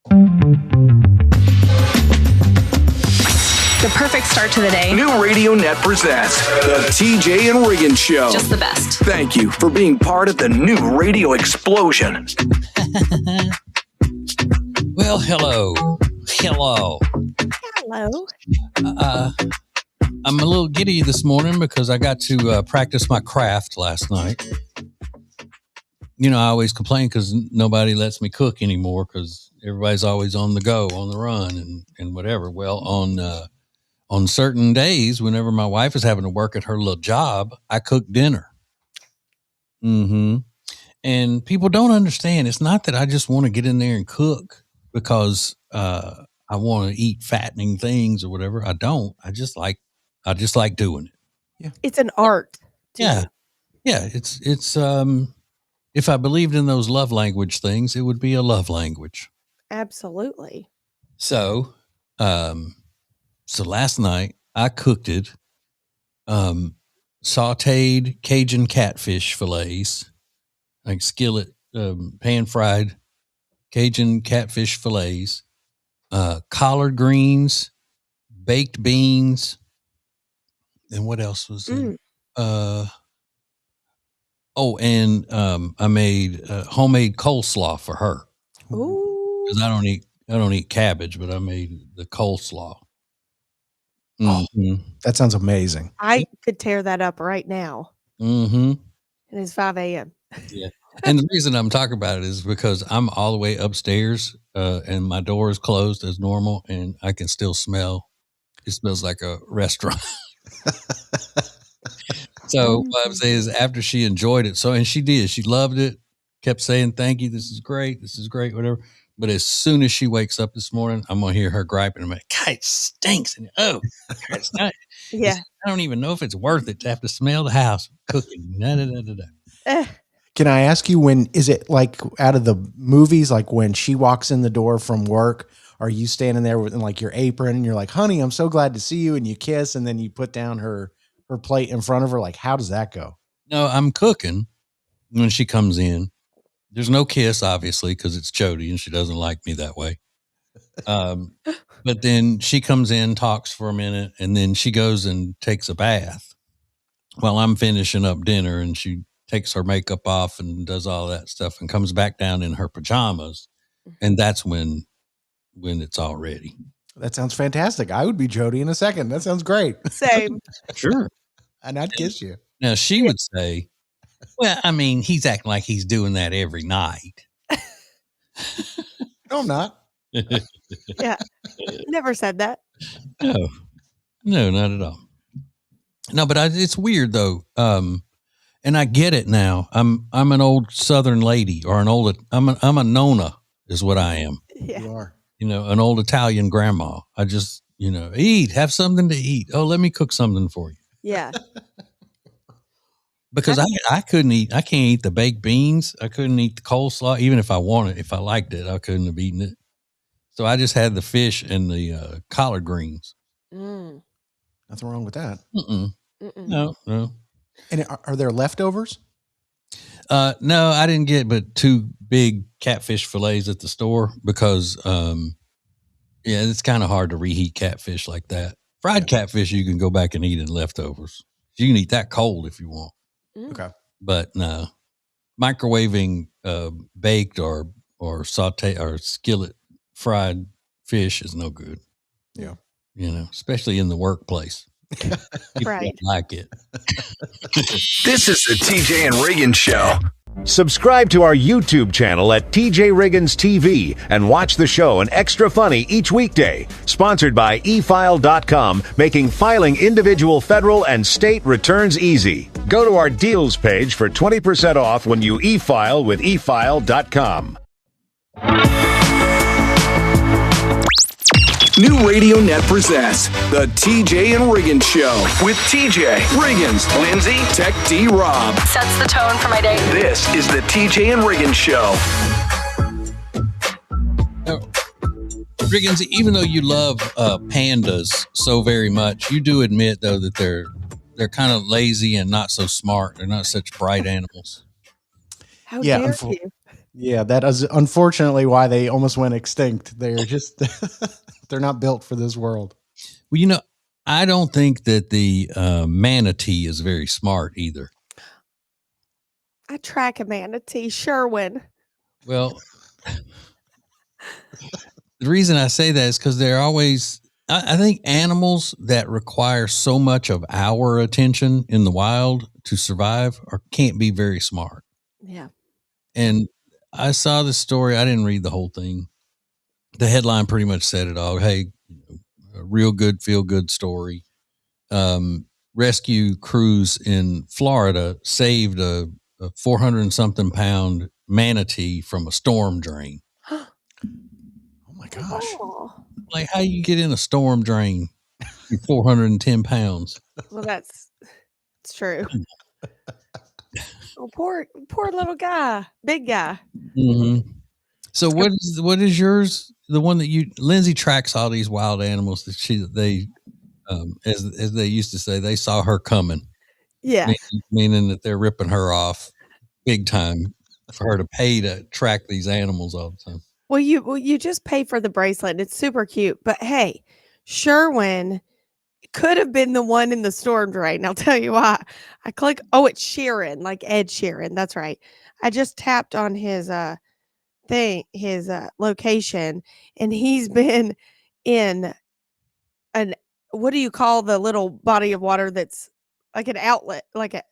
The perfect start to the day. New Radio Net presents the TJ and Riggins Show. Just the best. Thank you for being part of the new radio explosion. Well, hello. Hello. I'm a little giddy this morning because I got to practice my craft last night. You know, I always complain because nobody lets me cook anymore because everybody's always on the go, on the run, and whatever. Well, on certain days, whenever my wife is having to work at her little job, I cook dinner. And people don't understand. It's not that I just want to get in there and cook because I want to eat fattening things or whatever. I don't. I just like doing it. Yeah, it's an art. Yeah. It's if I believed in those love language things, it would be a love language. Absolutely. So last night I cooked it, sauteed Cajun catfish fillets, like skillet, pan fried Cajun catfish fillets, collard greens, baked beans. And what else was in? I made homemade coleslaw for her. Ooh. Because I don't eat cabbage, but I made the coleslaw. That sounds amazing. I could tear that up right now. It is 5 a.m. Yeah. And the reason I'm talking about it is because I'm all the way upstairs and my door is closed as normal and I can still smell. It smells like a restaurant. So what I'm saying is after she enjoyed it, and she did, she loved it, kept saying, thank you, this is great, whatever. But as soon as she wakes up this morning, I'm going to hear her griping. I'm like, God, it stinks. And it's not. Yeah. I don't even know if it's worth it to have to smell the house cooking. Can I ask you, is it like out of the movies, like when she walks in the door from work, are you standing there with like your apron and you're like, honey, I'm so glad to see you. And you kiss and then you put down her plate in front of her. Like, how does that go? No, I'm cooking when she comes in. There's no kiss, obviously, because it's Jody and she doesn't like me that way. But then she comes in, talks for a minute, and then she goes and takes a bath while I'm finishing up dinner. And she takes her makeup off and does all that stuff and comes back down in her pajamas. And that's when it's all ready. That sounds fantastic. I would be Jody in a second. That sounds great. Same. Sure. And I'd kiss you. Now she would say, well, I mean, he's acting like he's doing that every night. No, I'm not. Yeah. Never said that. No, not at all. No, but it's weird though. And I get it now. I'm an old Southern lady or I'm a Nona is what I am. Yeah. You are. An old Italian grandma. I just, have something to eat. Oh, let me cook something for you. Yeah. Because I can't eat the baked beans. I couldn't eat the coleslaw. Even if I wanted, if I liked it, I couldn't have eaten it. So I just had the fish and the collard greens. Nothing wrong with that. No. And are there leftovers? No, I didn't get but 2 big catfish fillets at the store because, it's kind of hard to reheat catfish like that. Fried catfish, you can go back and eat in leftovers. You can eat that cold if you want. Okay. But no, microwaving baked or saute or skillet fried fish is no good. Yeah. Especially in the workplace. Right. Don't like it. This is the TJ and Riggins Show. Subscribe to our YouTube channel at TJ Riggins TV and watch the show an extra funny each weekday. Sponsored by eFile.com, making filing individual federal and state returns easy. Go to our deals page for 20% off when you e-file with eFile.com. New Radio Net presents the TJ and Riggins Show with TJ, Riggins, Lindsay, Tech D Rob. Sets the tone for my day. This is the TJ and Riggins Show. Riggins, even though you love pandas so very much, you do admit though that they're kind of lazy and not so smart. They're not such bright animals. How dare you? Yeah, that is unfortunately why they almost went extinct. They're just they're not built for this world. Well, I don't think that the manatee is very smart either. I track a manatee, Sherwin. Well, the reason I say that is because they're always, I think animals that require so much of our attention in the wild to survive can't be very smart. Yeah. And I saw this story. I didn't read the whole thing. The headline pretty much said it all. Hey, a real good, feel good story. Rescue crews in Florida saved a 400 and something pound manatee from a storm drain. Oh my gosh. Oh. Like, how you get in a storm drain? You're 410 pounds. Well, it's true. Oh, poor little guy, big guy. Mm-hmm. So what is yours? The one that Lindsay tracks all these wild animals that they, as they used to say, they saw her coming. Yeah. Meaning that they're ripping her off big time for her to pay to track these animals all the time. Well, you just pay for the bracelet. And it's super cute. But hey, Sherwin could have been the one in the storm drain. I'll tell you why. I click. Oh, it's Sheeran, like Ed Sheeran. That's right. I just tapped on his location, and he's been in what do you call the little body of water that's like an outlet, like an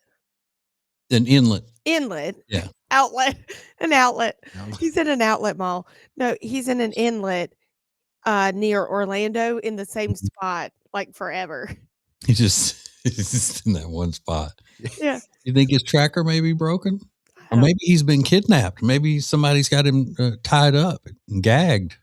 inlet. Yeah. An outlet. He's in an outlet mall. No, he's in an inlet near Orlando in the same spot like forever. He's just in that one spot. Yeah. You think his tracker may be broken? Or maybe he's been kidnapped. Maybe somebody's got him tied up and gagged.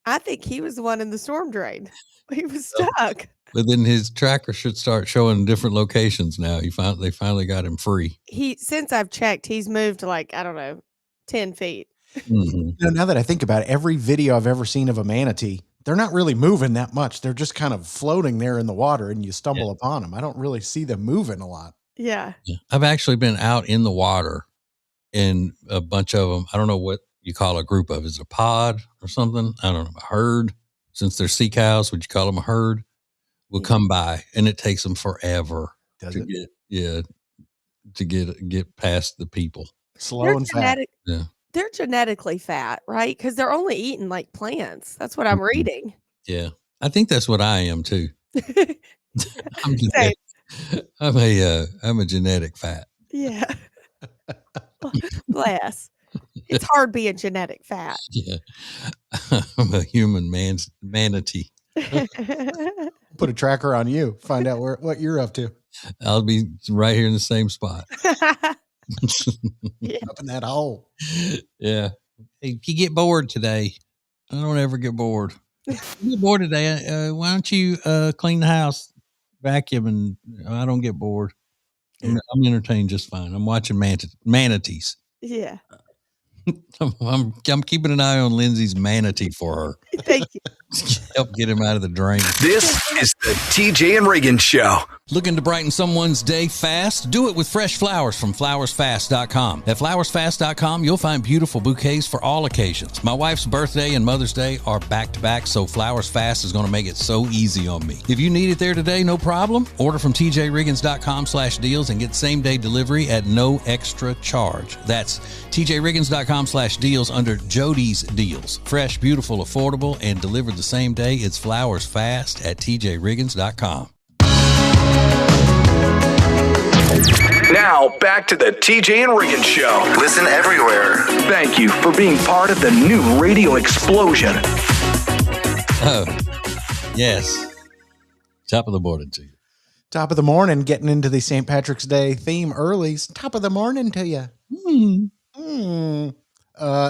I think he was the one in the storm drain. He was stuck. But then his tracker should start showing different locations now. They finally got him free. Since I've checked, he's moved like, I don't know, 10 feet. Mm-hmm. Now that I think about it, every video I've ever seen of a manatee, they're not really moving that much. They're just kind of floating there in the water and you stumble upon them. I don't really see them moving a lot. Yeah. I've actually been out in the water and a bunch of them. I don't know what you call a group of. Is it a pod or something? I don't know. A herd. Since they're sea cows, would you call them a herd? Will come by, and it takes them forever to get past the people. Slow and fat. Yeah. They're genetically fat, right? Because they're only eating like plants. That's what I'm reading. Yeah. I think that's what I am too. I'm a genetic fat. Yeah. Bless. It's hard being genetic fat. Yeah. I'm a human manatee. Put a tracker on you. Find out what you're up to. I'll be right here in the same spot. Up in that hole. Yeah. Hey, if you get bored today, I don't ever get bored. If you get bored today, why don't you clean the house, vacuum, and I don't get bored. I'm entertained just fine. I'm watching manatees. Yeah. I'm keeping an eye on Lindsay's manatee for her. Thank you. Help get him out of the drain. This is the TJ and Riggins Show. Looking to brighten someone's day fast? Do it with fresh flowers from flowersfast.com. At flowersfast.com, you'll find beautiful bouquets for all occasions. My wife's birthday and Mother's Day are back-to-back, so Flowers Fast is going to make it so easy on me. If you need it there today, no problem. Order from tjriggins.com/deals and get same-day delivery at no extra charge. That's tjriggins.com/deals under Jody's Deals. Fresh, beautiful, affordable, and delivered the same day. It's Flowers Fast at tjriggins.com. Now, back to the TJ and Riggins Show. Listen everywhere. Thank you for being part of the new radio explosion. Oh, yes. Top of the morning to you. Top of the morning, getting into the St. Patrick's Day theme early. Top of the morning to you.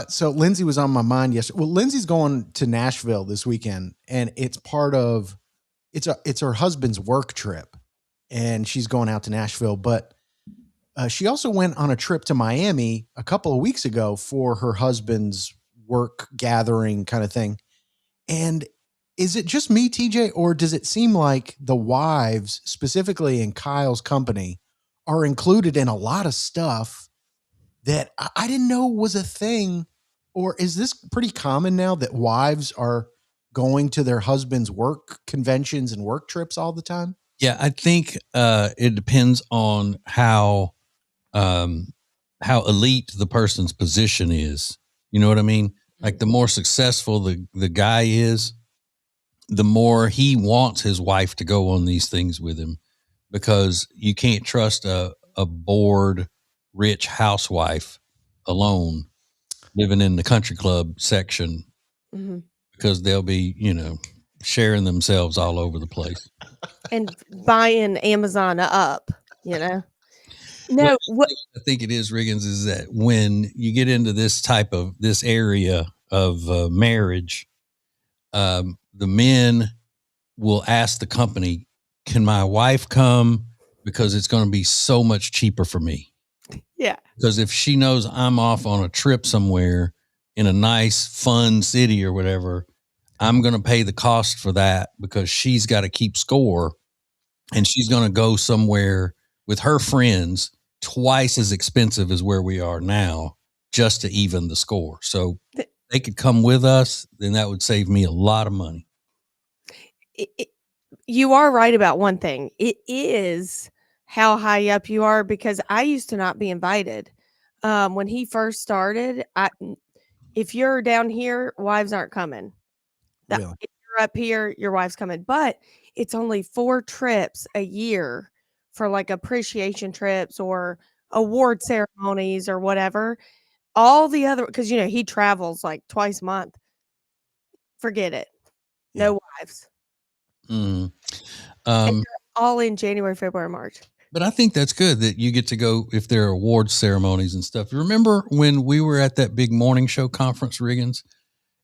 So Lindsay was on my mind yesterday. Well, Lindsay's going to Nashville this weekend, and it's her husband's work trip, and she's going out to Nashville. But she also went on a trip to Miami a couple of weeks ago for her husband's work gathering kind of thing. And is it just me, TJ, or does it seem like the wives, specifically in Kyle's company, are included in a lot of stuff that I didn't know was a thing Or is this pretty common now that wives are going to their husband's work conventions and work trips all the time? Yeah, I think it depends on how elite the person's position is. You know what I mean? Like the more successful the guy is, the more he wants his wife to go on these things with him, because you can't trust a bored, rich housewife alone living in the country club section, because they'll be, sharing themselves all over the place. And buying Amazon up, No, what I think it is, Riggins, is that when you get into this area of marriage, the men will ask the company, can my wife come? Because it's going to be so much cheaper for me. Yeah. Because if she knows I'm off on a trip somewhere in a nice, fun city or whatever, I'm going to pay the cost for that, because she's got to keep score, and she's going to go somewhere with her friends twice as expensive as where we are now, just to even the score. So they could come with us, then that would save me a lot of money. You are right about one thing. It is how high up you are, because I used to not be invited. When he first started, if you're down here, wives aren't coming. Really? If you're up here, your wife's coming. But it's only 4 trips a year for like appreciation trips or award ceremonies or whatever. All the other, because he travels like twice a month. Forget it. No wives. Mm. And they're all in January, February, March. But I think that's good that you get to go if there are awards ceremonies and stuff. Remember when we were at that big morning show conference, Riggins,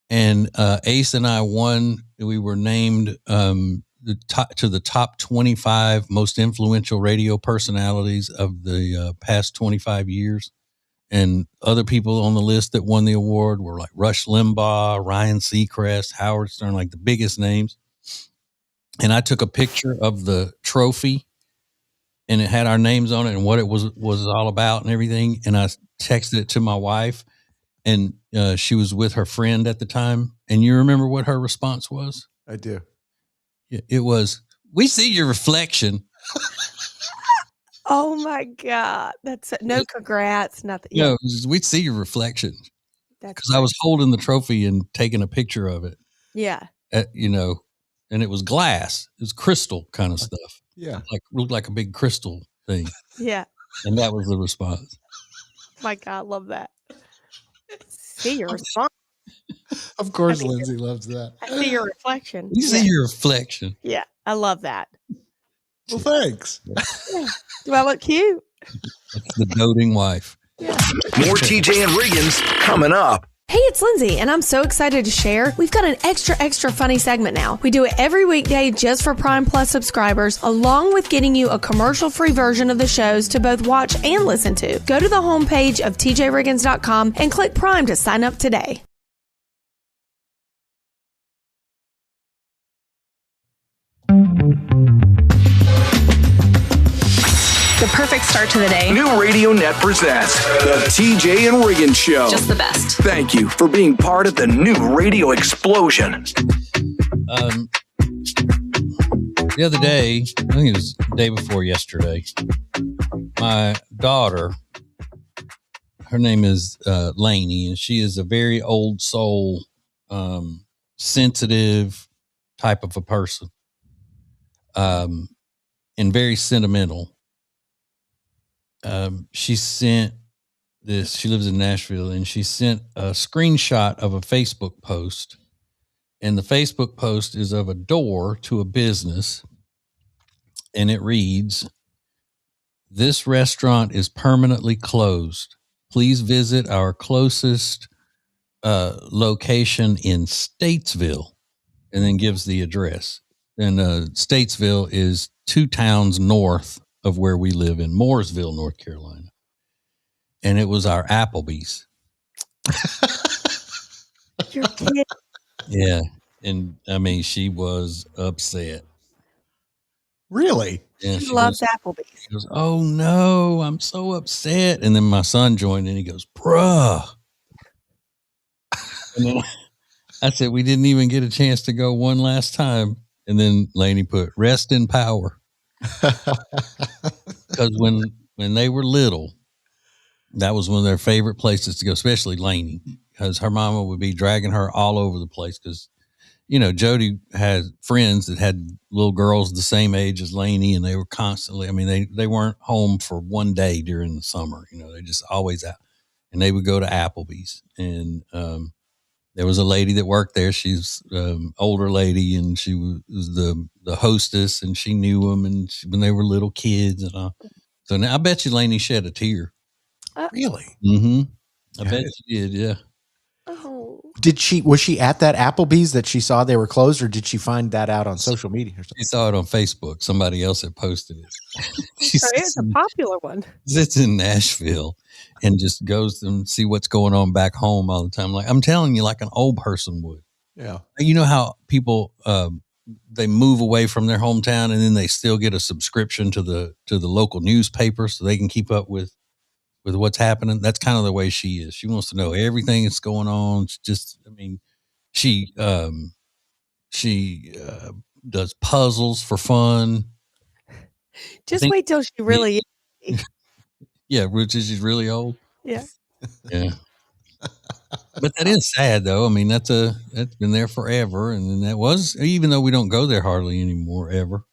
and Ace and I won? We were named to the top 25 most influential radio personalities of the past 25 years. And other people on the list that won the award were like Rush Limbaugh, Ryan Seacrest, Howard Stern, like the biggest names. And I took a picture of the trophy, and it had our names on it and what it was all about and everything. And I texted it to my wife, and she was with her friend at the time. And you remember what her response was? I do. It was, "We see your reflection." Oh my God. That's no congrats, nothing. No, "We see your reflection." Because I was holding the trophy and taking a picture of it. Yeah. And it was glass. It was crystal kind of stuff. Yeah. Looked like a big crystal thing. Yeah. And that was the response. My God, love that. See your response. Of course, Lindsay loves that. I see your reflection. You see your reflection. Yeah, I love that. Well, thanks. Yeah. Do I look cute? That's the doting wife. Yeah. More TJ and Riggins coming up. Hey, it's Lindsay, and I'm so excited to share. We've got an extra funny segment now. We do it every weekday just for Prime Plus subscribers, along with getting you a commercial-free version of the shows to both watch and listen to. Go to the homepage of tjriggins.com and click Prime to sign up today. The perfect start to the day. New Radio Net presents the TJ and Riggins Show. Just the best. Thank you for being part of the new radio explosion. The other day, I think it was the day before yesterday, my daughter, her name is Lainey, and she is a very old soul, sensitive type of a person, and very sentimental. She sent this, she lives in Nashville, and she sent a screenshot of a Facebook post, and the Facebook post is of a door to a business, and it reads, "This restaurant is permanently closed. Please visit our closest location in Statesville," and then gives the address. And Statesville is 2 towns north of where we live in Mooresville, North Carolina. And it was our Applebee's. You're kidding. Yeah. And I mean, she was upset. Really? Yeah, She loves Applebee's. She goes, "Oh no, I'm so upset." And then my son joined in. He goes, "Bruh, And then I said, we didn't even get a chance to go one last time. And then Lainey put rest in power. Because when they were little, that was one of their favorite places to go, especially Lainey, because her mama would be dragging her all over the place. Because, Jody had friends that had little girls the same age as Lainey, and they were constantly, they weren't home for one day during the summer. They just always out. And they would go to Applebee's. And there was a lady that worked there. She's older lady, and she was the hostess, and she knew them and when they were little kids and all. So now I bet you Lainey shed a tear. Really? Mm-hmm. I bet she did. Yeah. Oh. Was she at that Applebee's that she saw they were closed, or did she find that out on social media or something? She saw it on Facebook. Somebody else had posted it. So it's a popular one. Sits in Nashville and just goes and see what's going on back home all the time. Like I'm telling you, like an old person would. Yeah. You know how people they move away from their hometown and then they still get a subscription to the local newspaper so they can keep up with what's happening. That's kind of the way she is. She wants to know everything that's going on. She does puzzles for fun. Just wait till she really is. Yeah, which is she's really old. Yeah. Yeah. But that is sad though. That's been there forever. And then that was, even though we don't go there hardly anymore ever.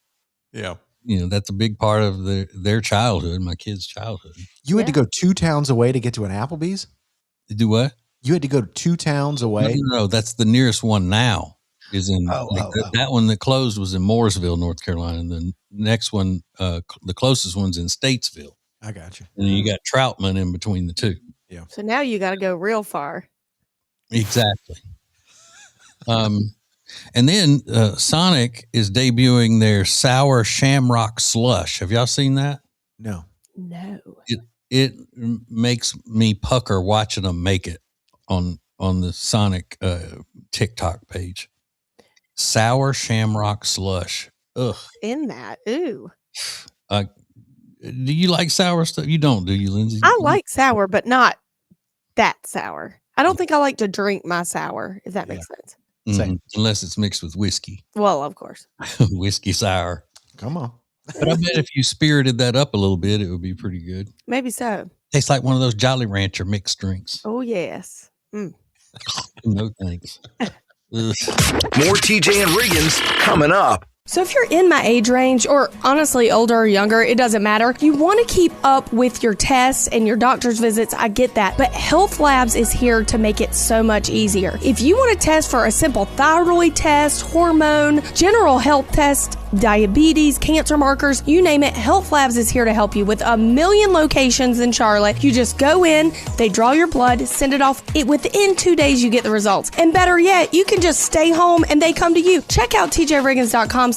Yeah. That's a big part of their childhood, my kids' childhood. You had to go 2 towns away to get to an Applebee's? Do what? You had to go 2 towns away? No, that's the nearest one now. Is in that one that closed was in Mooresville, North Carolina. And the next one, the closest one's in Statesville. I got you. And then you got Troutman in between the two. Yeah. So now you got to go real far. Exactly. And then Sonic is debuting their sour shamrock slush. Have y'all seen that? No. It makes me pucker watching them make it on the Sonic TikTok page. Sour shamrock slush. Ugh. In that. Ooh. Do you like sour stuff? You don't, do you, Lindsay? I like sour, but not that sour. I don't think I like to drink my sour, if that makes sense. Mm-hmm. Unless it's mixed with whiskey. Well, of course. Whiskey sour. Come on. But I bet if you spirited that up a little bit, it would be pretty good. Maybe so. Tastes like one of those Jolly Rancher mixed drinks. Oh, yes. No thanks. More TJ and Riggins coming up. So if you're in my age range, or honestly older or younger, it doesn't matter. You want to keep up with your tests and your doctor's visits. I get that. But Health Labs is here to make it so much easier. If you want to test for a simple thyroid test, hormone, general health test, diabetes, cancer markers, you name it, Health Labs is here to help you with 1 million locations in Charlotte. You just go in, they draw your blood, send it off. Within 2 days, you get the results. And better yet, you can just stay home and they come to you. Check out tjriggins.com/deals.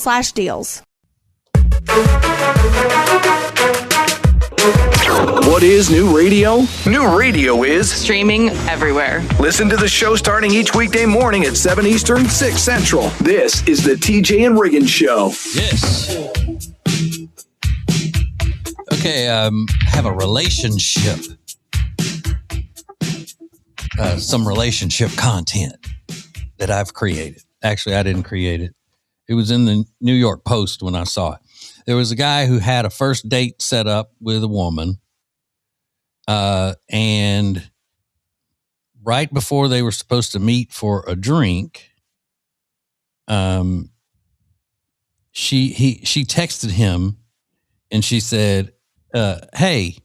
What is new radio? New radio is streaming everywhere. Listen to the show starting each weekday morning at 7 Eastern, 6 Central. This is the TJ and Riggins Show. Yes. Okay, I have a relationship. Some relationship content that I've created. Actually, I didn't create it. It was in the New York Post when I saw it. There was a guy who had a first date set up with a woman. And right before they were supposed to meet for a drink, she texted him and she said, hey,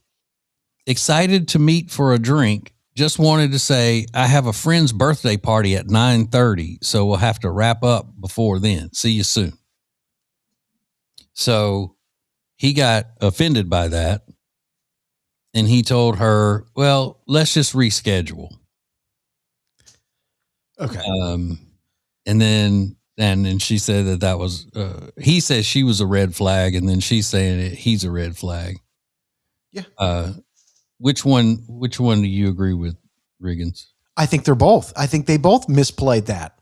excited to meet for a drink. Just wanted to say I have a friend's birthday party at 9:30, so we'll have to wrap up before then. See you soon. So he got offended by that. And he told her, well, let's just reschedule. Okay. And then she said that was, he says she was a red flag. And then she's saying that he's a red flag. Yeah. Which one do you agree with, Riggins? I think they're both. I think they both misplayed that.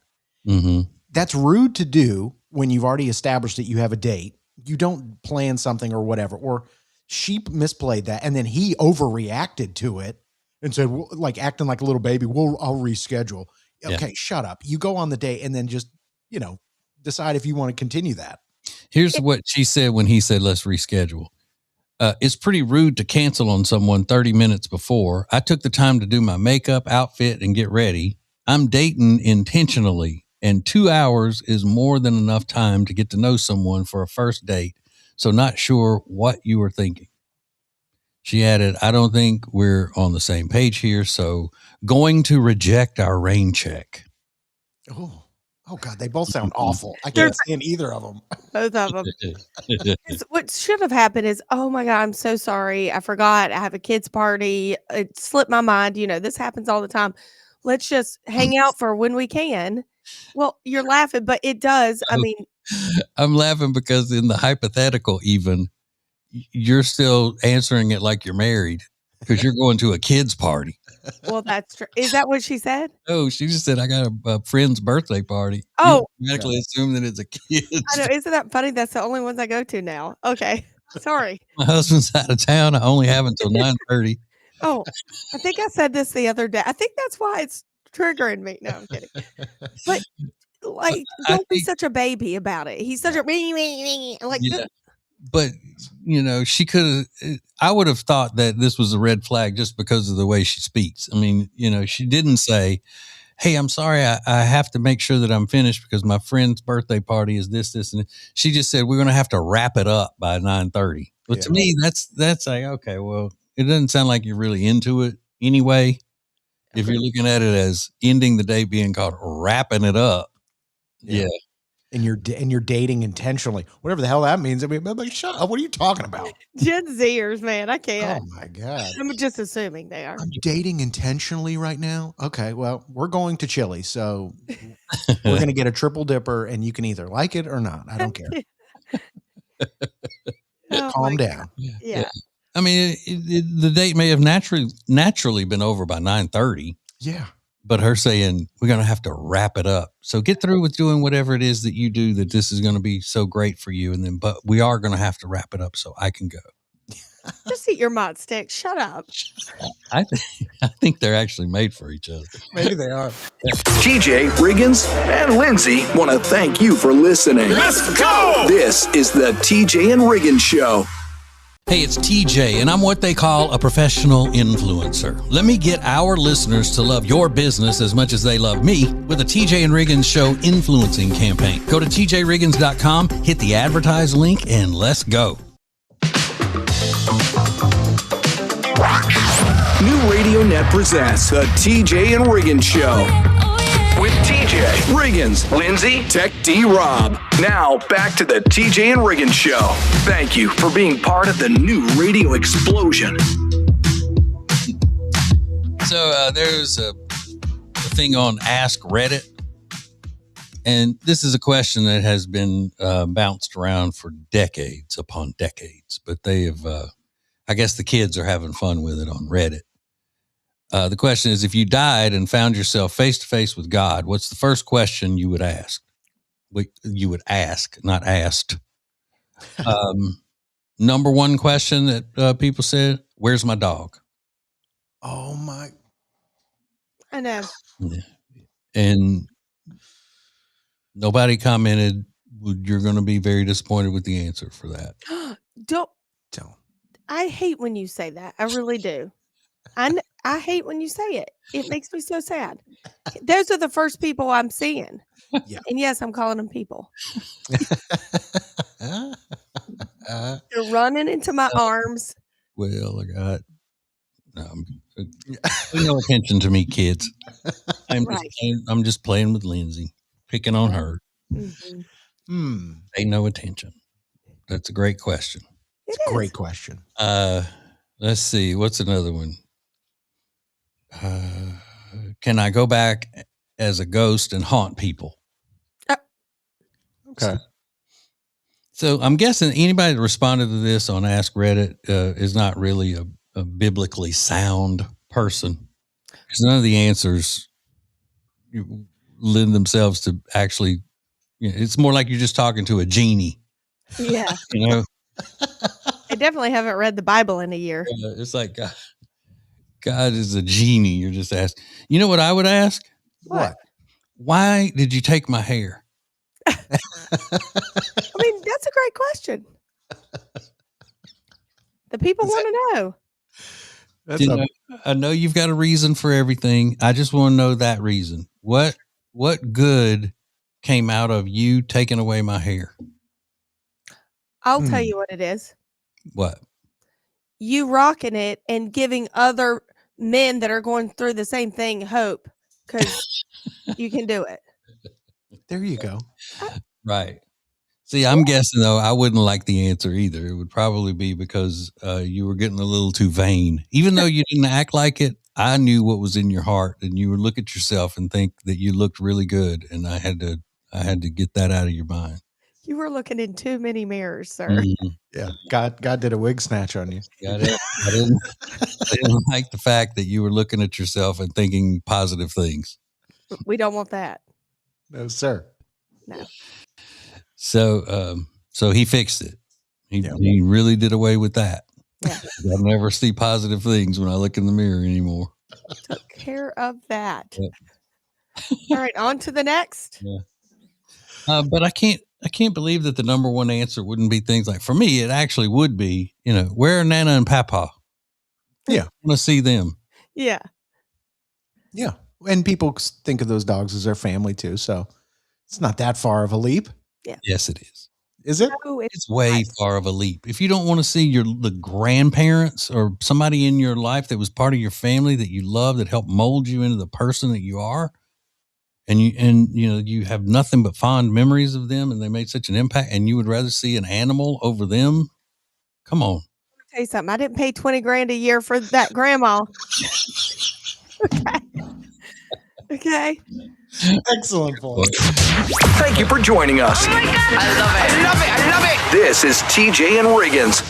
Mm-hmm. That's rude to do when you've already established that you have a date. You don't plan something or whatever, or she misplayed that. And then he overreacted to it and said, like acting like a little baby, I'll reschedule. Okay, shut up. You go on the date and then just, decide if you want to continue that. Here's what she said when he said, let's reschedule. It's pretty rude to cancel on someone 30 minutes before. I took the time to do my makeup, outfit, and get ready. I'm dating intentionally, and 2 hours is more than enough time to get to know someone for a first date. So not sure what you were thinking. She added, I don't think we're on the same page here, so going to reject our rain check. Oh God, they both sound awful. I can't stand either of them. Both of them. What should have happened is, oh my God, I'm so sorry. I forgot. I have a kids party. It slipped my mind. This happens all the time. Let's just hang out for when we can. Well, you're laughing, but it does. I mean, I'm laughing because in the hypothetical, even you're still answering it like you're married because you're going to a kids party. Well, that's true. Is that what she said? Oh, she just said, I got a friend's birthday party. Oh, you automatically assume that it's a kid. I know. Isn't that funny? That's the only ones I go to now. Okay. Sorry. My husband's out of town. I only have until 9:30. Oh, I think I said this the other day. I think that's why it's triggering me. No, I'm kidding. But don't be such a baby about it. He's such a like. Yeah. But she could have. I would have thought that this was a red flag just because of the way she speaks. I mean, she didn't say, "Hey, I'm sorry, I have to make sure that I'm finished because my friend's birthday party is this, and this." She just said we're going to have to wrap it up by 9:30. But to me, that's like, okay, well, it doesn't sound like you're really into it anyway. If you're looking at it as ending the day being called wrapping it up, yeah. And you're dating intentionally, whatever the hell that means. I mean, I'm like, shut up. What are you talking about? Gen Zers, man, I can't. Oh my God. I'm just assuming they are. I'm dating intentionally right now. Okay, well, we're going to Chili, so we're going to get a triple dipper, and you can either like it or not. I don't care. Calm down. Yeah. I mean, the date may have naturally been over by 9:30. Yeah. But her saying, we're going to have to wrap it up. So get through with doing whatever it is that you do, that this is going to be so great for you. And then, but we are going to have to wrap it up so I can go. Just eat your mott stick. Shut up. I think they're actually made for each other. Maybe they are. TJ Riggins and Lindsay want to thank you for listening. Let's go! This is the TJ and Riggins Show. Hey, it's TJ, and I'm what they call a professional influencer. Let me get our listeners to love your business as much as they love me with a TJ and Riggins Show influencing campaign. Go to tjriggins.com, hit the advertise link, and let's go. New Radio Net presents the TJ and Riggins Show. With TJ Riggins, Lindsay, Tech D Rob. Now back to the TJ and Riggins Show. Thank you for being part of the new radio explosion. So there's a thing on Ask Reddit, and this is a question that has been bounced around for decades upon decades. But they have, I guess, the kids are having fun with it on Reddit. The question is, if you died and found yourself face to face with God, what's the first question you would ask? You would ask, not asked. Number one question that people said, where's my dog? Oh my. I know. Yeah. And nobody commented, you're going to be very disappointed with the answer for that. Don't. I hate when you say that. I really do. I hate when you say it. It makes me so sad. Those are the first people I'm seeing. Yeah. And yes, I'm calling them people. They're running into my arms. Well, pay no attention to me, kids. I'm just playing with Lindsay, picking on her. Mm-hmm. Pay no attention. That's a great question. It's a great question. Let's see. What's another one? Can I go back as a ghost and haunt people? Okay. So I'm guessing anybody that responded to this on Ask Reddit is not really a biblically sound person, because none of the answers lend themselves to actually. It's more like you're just talking to a genie. Yeah. I definitely haven't read the Bible in a year. It's like God is a genie. You're just asking. You know what I would ask? What? why did you take my hair? I mean, that's a great question. The people want to know. I know you've got a reason for everything. I just want to know that reason. What good came out of you taking away my hair? I'll tell you what it is. What? You rocking it and giving other men that are going through the same thing hope, because you can do it. There you go. Right. See, I'm guessing though, I wouldn't like the answer either. It would probably be because you were getting a little too vain. Even though you didn't act like it, I knew what was in your heart, and you would look at yourself and think that you looked really good, and I had to get that out of your mind. You were looking in too many mirrors, sir. Mm-hmm. Yeah. God did a wig snatch on you. I didn't like the fact that you were looking at yourself and thinking positive things. We don't want that. No, sir. No. So he fixed it. He really did away with that. Yeah. I never see positive things when I look in the mirror anymore. Took care of that. Yep. All right, on to the next. Yeah. But I can't believe that the number one answer wouldn't be things like, for me, it actually would be, where are Nana and Papa? Yeah. I want to see them. Yeah. Yeah. And people think of those dogs as their family too. So it's not that far of a leap. Yeah. Yes, it is. Is it? No, It's way far of a leap. If you don't want to see the grandparents or somebody in your life that was part of your family that you love, that helped mold you into the person that you are, and you have nothing but fond memories of them, and they made such an impact, and you would rather see an animal over them? Come on. I'll tell you something. I didn't pay $20,000 a year for that grandma. Okay. Excellent point. Thank you for joining us. Oh my God. I love it. This is TJ and Riggins.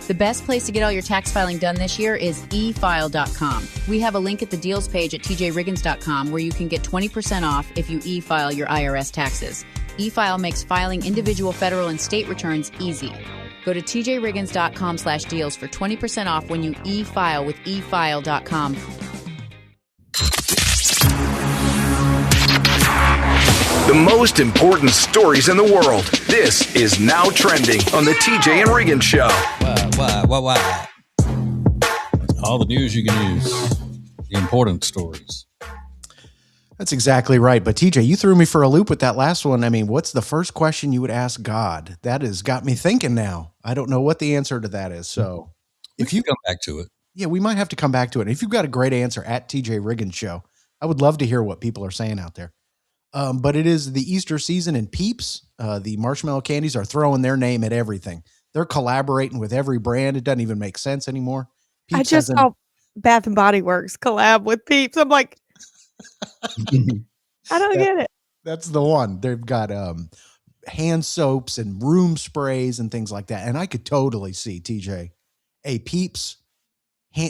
The best place to get all your tax filing done this year is efile.com. We have a link at the deals page at tjriggins.com where you can get 20% off if you e-file your IRS taxes. E-file makes filing individual federal and state returns easy. Go to tjriggins.com/deals for 20% off when you e-file with efile.com. The most important stories in the world. This is Now Trending on the TJ and Riggins Show. Why? All the news you can use. The important stories. That's exactly right. But TJ, you threw me for a loop with that last one. I mean, what's the first question you would ask God? That has got me thinking now. I don't know what the answer to that is. So if you come back to it. Yeah, we might have to come back to it. If you've got a great answer at TJ Riggins Show, I would love to hear what people are saying out there. But it is the Easter season, and Peeps, the marshmallow candies, are throwing their name at everything. They're collaborating with every brand. It doesn't even make sense anymore. Peeps I just saw Bath and Body Works collab with Peeps. I'm like, I don't get it. That's the one. They've got hand soaps and room sprays and things like that. And I could totally see, TJ, a Peeps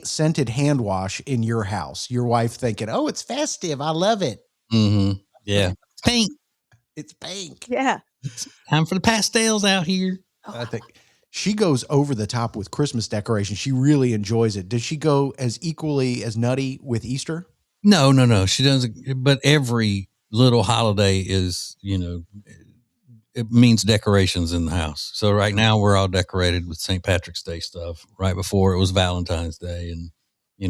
scented hand wash in your house. Your wife thinking, oh, it's festive. I love it. Mm-hmm. Yeah. Pink. It's pink. Yeah. It's time for the pastels out here. I think she goes over the top with Christmas decorations. She really enjoys it. Does she go as equally as nutty with Easter? No. She doesn't. But every little holiday is, it means decorations in the house. So right now we're all decorated with St. Patrick's Day stuff. Right before it was Valentine's Day, and,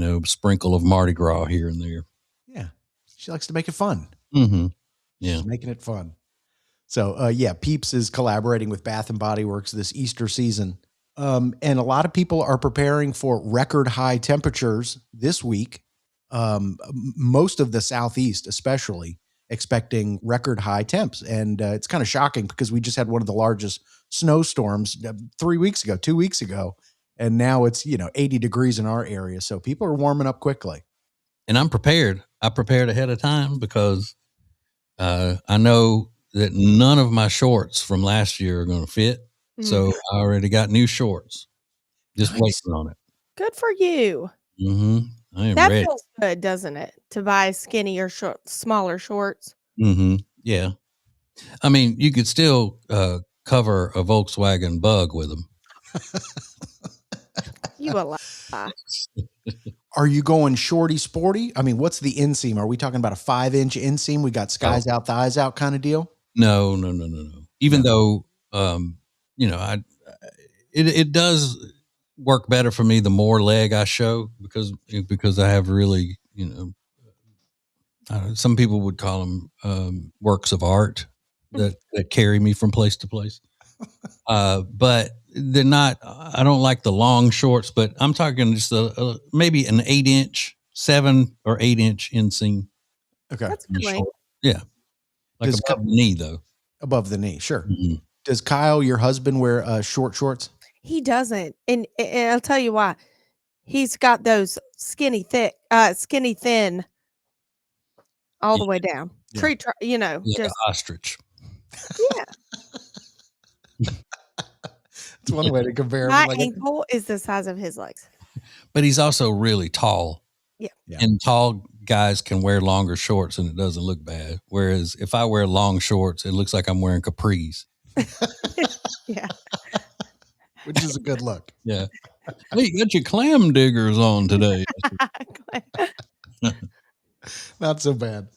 a sprinkle of Mardi Gras here and there. Yeah. She likes to make it fun. Mm-hmm. Yeah. She's making it fun. So, Peeps is collaborating with Bath and Body Works this Easter season. And a lot of people are preparing for record high temperatures this week. Most of the Southeast, especially, expecting record high temps. And it's kind of shocking because we just had one of the largest snowstorms 2 weeks ago. And now it's, 80 degrees in our area. So people are warming up quickly. And I'm prepared. I prepared ahead of time because I know that none of my shorts from last year are going to fit. So I already got new shorts. Just waiting on it. Good for you. Mm-hmm. I am That ready. feels good, doesn't it? To buy skinnier, smaller shorts. Mm-hmm. Yeah. I mean, you could still cover a Volkswagen Bug with them. You a lie. Are you going shorty sporty? I mean, what's the inseam? Are we talking about a 5-inch inseam? We got skies out, thighs out kind of deal? No. Even though, it does work better for me the more leg I show because I have really, some people would call them works of art that carry me from place to place. But they're not. I don't like the long shorts, but I'm talking just maybe an 8-inch, 7 or 8-inch inseam. Okay, That's good. Length. Yeah, like above the knee though. Above the knee, sure. Mm-hmm. Does Kyle, your husband, wear short shorts? He doesn't, and I'll tell you why. He's got those skinny thin, all the way down. Yeah. Like Like just an ostrich. yeah. It's one way to compare. My ankle is the size of his legs. But he's also really tall. Yeah. And tall guys can wear longer shorts and it doesn't look bad. Whereas if I wear long shorts, it looks like I'm wearing capris. Yeah. Which is a good look. Yeah. Hey, you got your clam diggers on today. Not so bad.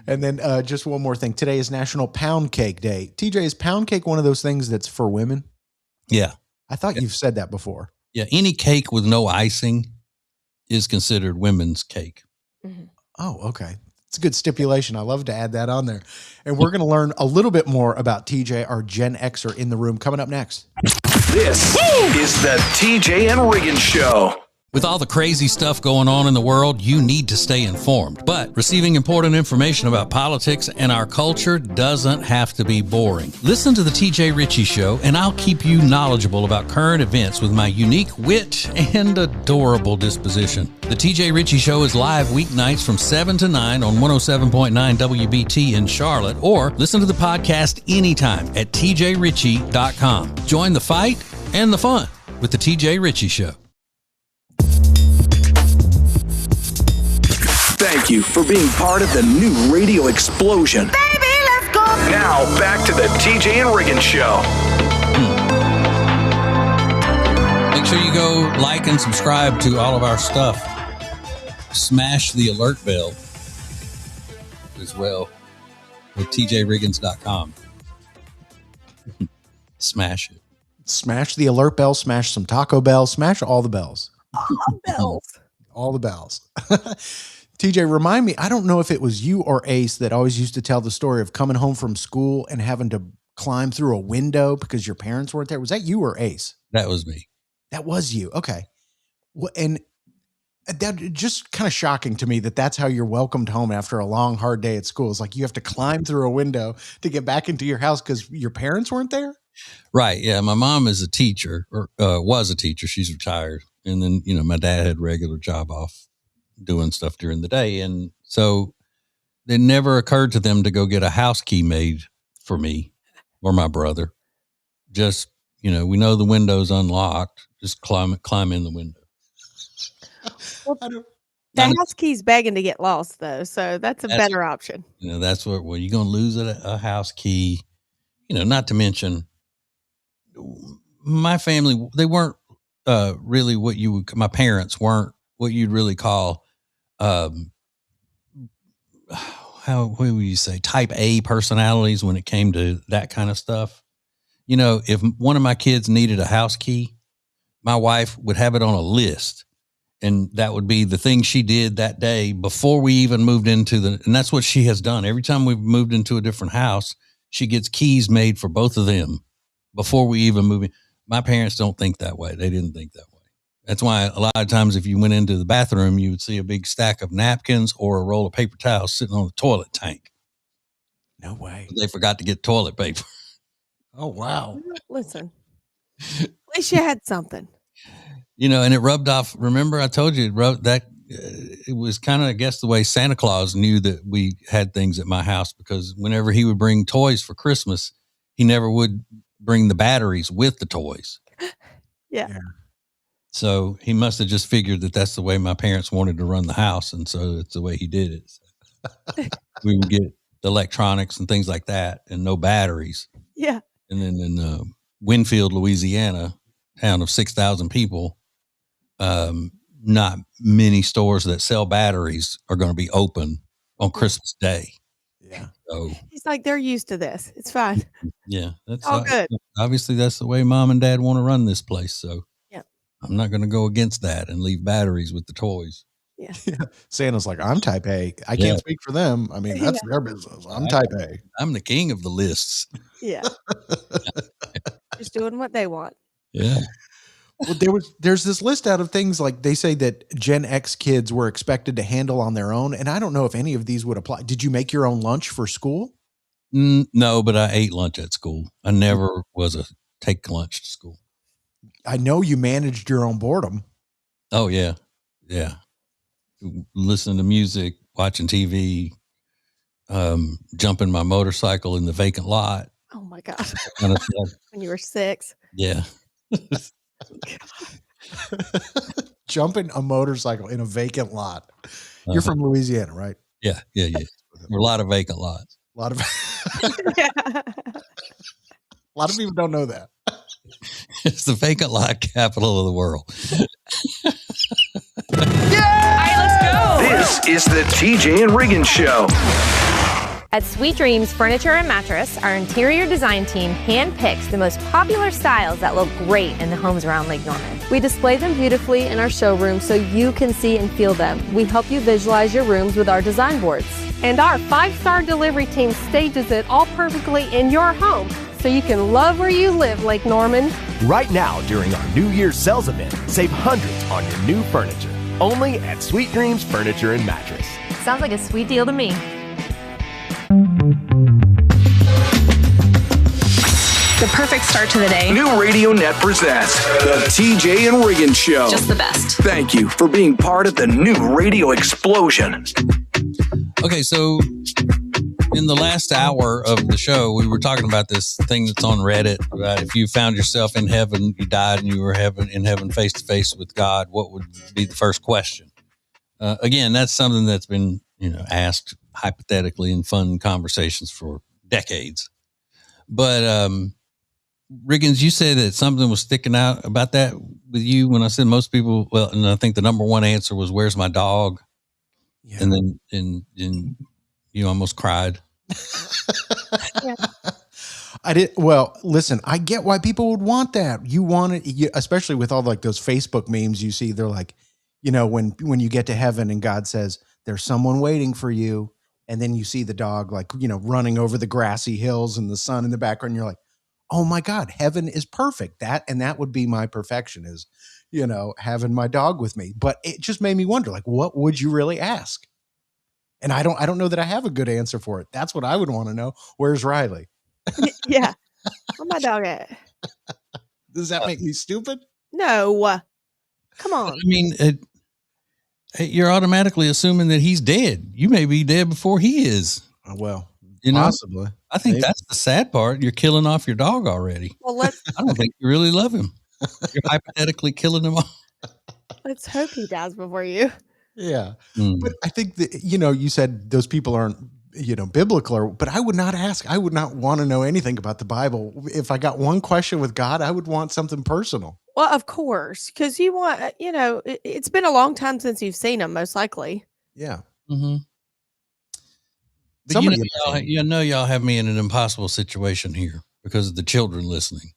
And then just one more thing. Today is National Pound Cake Day. TJ, is pound cake one of those things that's for women? Yeah. I thought you've said that before. Yeah. Any cake with no icing is considered women's cake. Mm-hmm. Oh, okay. It's a good stipulation. I love to add that on there. And we're going to learn a little bit more about TJ, our Gen Xer, in the room, coming up next. This is the TJ and Riggins Show. With all the crazy stuff going on in the world, you need to stay informed. But receiving important information about politics and our culture doesn't have to be boring. Listen to the TJ Ritchie Show, and I'll keep you knowledgeable about current events with my unique wit and adorable disposition. The TJ Ritchie Show is live weeknights from 7 to 9 on 107.9 WBT in Charlotte, or listen to the podcast anytime at tjritchie.com. Join the fight and the fun with the TJ Ritchie Show. Thank you for being part of the new radio explosion. Baby, let's go. Now, back to the TJ and Riggins Show. Make sure you go like and subscribe to all of our stuff. Smash the alert bell as well with tjriggins.com. Smash it. Smash the alert bell, smash some Taco Bell, smash all the bells. Bells. All the bells. TJ, remind me, I don't know if it was you or Ace that always used to tell the story of coming home from school and having to climb through a window because your parents weren't there. Was that you or Ace? That was me. That was you. Okay. Well, and that just kind of shocking to me that that's how you're welcomed home after a long, hard day at school. It's like you have to climb through a window to get back into your house because your parents weren't there. Right. Yeah. My mom is a teacher or was a teacher. She's retired. And then, my dad had a regular job off doing stuff during the day. And so it never occurred to them to go get a house key made for me or my brother. Just, we know the window's unlocked. Just climb in the window. Well, the house key's begging to get lost though. So that's a better option. That's what, you're going to lose a house key, not to mention my family, they weren't really my parents weren't what you'd really call, what would you say, type A personalities when it came to that kind of stuff. If one of my kids needed a house key, my wife would have it on a list, and that would be the thing she did that day before we even moved into and that's what she has done. Every time we've moved into a different house, she gets keys made for both of them before we even move in. My parents don't think that way. They didn't think that way. That's why a lot of times if you went into the bathroom, you would see a big stack of napkins or a roll of paper towels sitting on the toilet tank. No way. They forgot to get toilet paper. Oh, wow. Listen, at least you had something. And it rubbed off. Remember, I told you it was kind of, I guess, the way Santa Claus knew that we had things at my house, because whenever he would bring toys for Christmas, he never would bring the batteries with the toys. Yeah. So he must have just figured that that's the way my parents wanted to run the house. And so it's the way he did it. So we would get the electronics and things like that and no batteries. Yeah. And then in Winfield, Louisiana, town of 6,000 people, not many stores that sell batteries are going to be open on Christmas Day. Yeah. So He's like, they're used to this. It's fine. yeah, that's All good. Obviously, that's the way mom and dad want to run this place. So Yeah. I'm not going to go against that and leave batteries with the toys. Yeah. Santa's like, I'm type A. I can't speak for them. I mean, that's their business. I'm type A. I'm the king of the lists. Yeah. Just doing what they want. Yeah. Well, there's this list out of things like they say that Gen X kids were expected to handle on their own. And I don't know if any of these would apply. Did you make your own lunch for school? No, but I ate lunch at school. I never was a take lunch to school. I know you managed your own boredom. Oh, yeah. Yeah. Listening to music, watching TV, jumping my motorcycle in the vacant lot. Oh my God. Kind of stuff. When you were 6. Yeah. Jumping a motorcycle in a vacant lot. You're from Louisiana, right? Yeah. There are a lot of vacant lots. A lot of a lot of people don't know that. It's the vacant lot capital of the world. All right, let's go. This is the TJ and Riggins Show. At Sweet Dreams Furniture and Mattress, our interior design team handpicks the most popular styles that look great in the homes around Lake Norman. We display them beautifully in our showroom so you can see and feel them. We help you visualize your rooms with our design boards. And our 5-star delivery team stages it all perfectly in your home so you can love where you live, Lake Norman. Right now, during our New Year's sales event, save hundreds on your new furniture. Only at Sweet Dreams Furniture and Mattress. Sounds like a sweet deal to me. The perfect start to the day. New Radio Net presents the TJ and Riggins Show. Just the best. Thank you for being part of the new radio explosion. Okay, so in the last hour of the show, we were talking about this thing that's on Reddit about if you found yourself in heaven, you died and you were in heaven face to face with God, what would be the first question? Again, that's something that's been asked hypothetically in fun conversations for decades. But Riggins, you said that something was sticking out about that with you when I said most people. Well, and I think the number one answer was, "Where's my dog?" Yeah. And then you almost cried. Yeah. I did. Well, listen, I get why people would want that. You want it, especially with all like those Facebook memes you see. They're like, when you get to heaven and God says there's someone waiting for you, and then you see the dog like running over the grassy hills and the sun in the background. You're like, oh my God, heaven is perfect. That would be my perfection is, having my dog with me. But it just made me wonder, like, what would you really ask? And I don't know that I have a good answer for it. That's what I would want to know. Where's Riley? Yeah. Where's my dog at? Does that make me stupid? No. Come on. I mean, you're automatically assuming that he's dead. You may be dead before he is. Well, possibly. I think that's the sad part. You're killing off your dog already. Well, I don't think you really love him. You're hypothetically killing him off. Let's hope he dies before you. Yeah. But I think that, you said those people aren't, biblical, but I would not ask. I would not want to know anything about the Bible. If I got one question with God, I would want something personal. Well, of course, because you want, it's been a long time since you've seen him, most likely. Yeah. Mm-hmm. But y'all have me in an impossible situation here because of the children listening.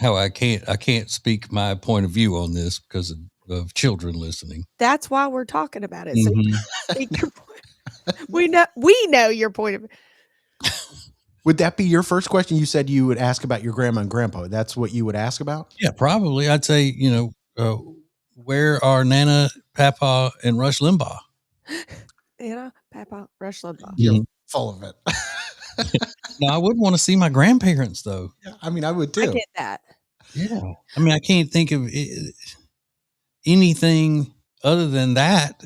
How I can't speak my point of view on this because of children listening. That's why we're talking about it. So you can speak your point. We know your point of view. Would that be your first question? You said you would ask about your grandma and grandpa. That's what you would ask about? Yeah, probably. I'd say, where are Nana, Papa, and Rush Limbaugh? Nana, Papa, Rush Limbaugh. You're full of it. No, I would want to see my grandparents, though. Yeah, I mean, I would too. I get that. Yeah. I mean, I can't think of anything other than that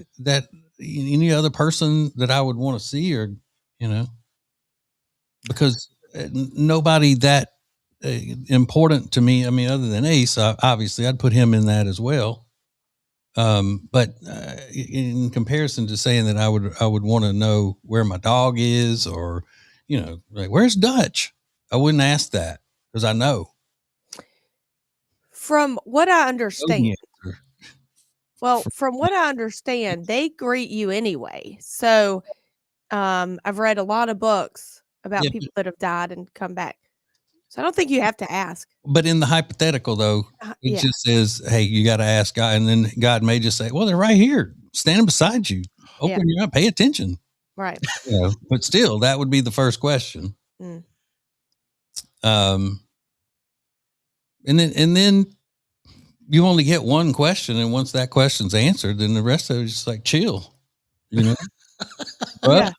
any other person that I would want to see or, because nobody that important to me. I mean, other than Ace, obviously I'd put him in that as well. But in comparison to saying that I would want to know where my dog is or, like, where's Dutch? I wouldn't ask that because I know. From what I understand, Well, from what I understand, they greet you anyway. So I've read a lot of books about Yeah, people that have died and come back. So I don't think you have to ask. but in the hypothetical, though, it Yeah. just says, hey, you got to ask God. And then God may just say, well, they're right here, standing beside you. Open your eye, pay attention. Right. But still, that would be the first question. Mm. And then you only get one question. And once that question's answered, then the rest of it is just like chill, Well,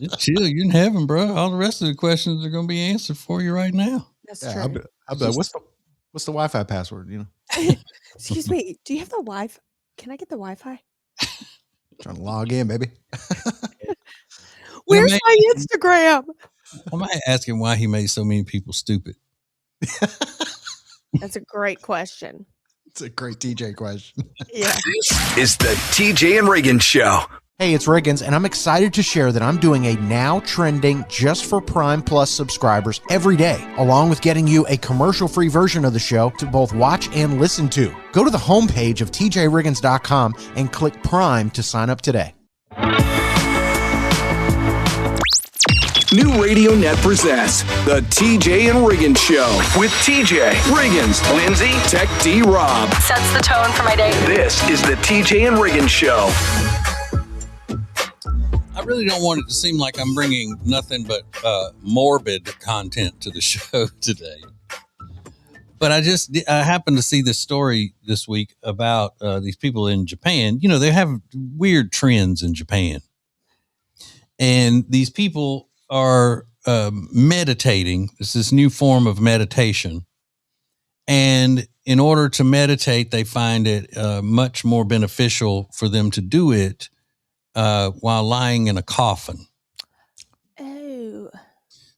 just chill. You're in heaven, bro. All the rest of the questions are going to be answered for you right now. That's Yeah, true. I'll be like, what's the Wi-Fi password? Excuse me. Do you have the Wi-Fi? Can I get the Wi-Fi? Trying to log in, baby. Where's my Instagram? I might ask him why he made so many people stupid. That's a great question. It's a great TJ question. Yeah. This is the TJ and Riggins Show. Hey, it's Riggins, and I'm excited to share that I'm doing a now trending just for Prime Plus subscribers every day, along with getting you a commercial-free version of the show to both watch and listen to. Go to the homepage of tjriggins.com and click Prime to sign up today. New Radio Net presents the TJ and Riggins Show with TJ, Riggins, Lindsay, Tech D Rob. Sets the tone for my day. This is the TJ and Riggins Show. I really don't want it to seem like I'm bringing nothing but morbid content to the show today. But I happened to see this story this week about these people in Japan. They have weird trends in Japan. And these people are meditating. It's this new form of meditation. And in order to meditate, they find it much more beneficial for them to do it while lying in a coffin. Oh.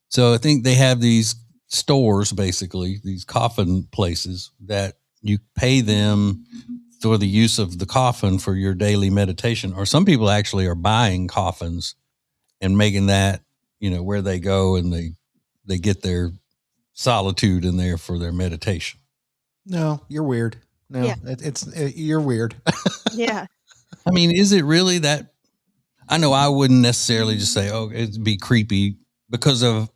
So I think they have these stores, basically, these coffin places that you pay them for the use of the coffin for your daily meditation. Or some people actually are buying coffins and making that, where they go and they get their solitude in there for their meditation. No, you're weird. No, Yeah. You're weird. Yeah. I mean, is it really that? I know I wouldn't necessarily just say, oh, it'd be creepy because of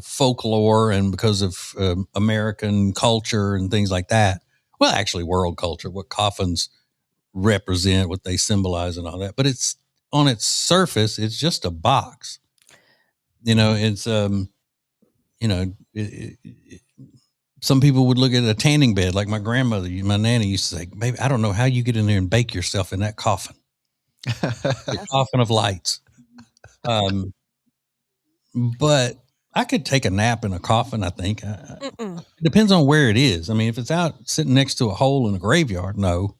folklore and because of American culture and things like that. Well, actually world culture, what coffins represent, what they symbolize and all that. But it's on its surface, it's just a box. It's, some people would look at a tanning bed like my grandmother, my nanny used to say, baby, I don't know how you get in there and bake yourself in that coffin. The coffin of lights. But I could take a nap in a coffin, I think. It depends on where it is. I mean, if it's out sitting next to a hole in a graveyard, no.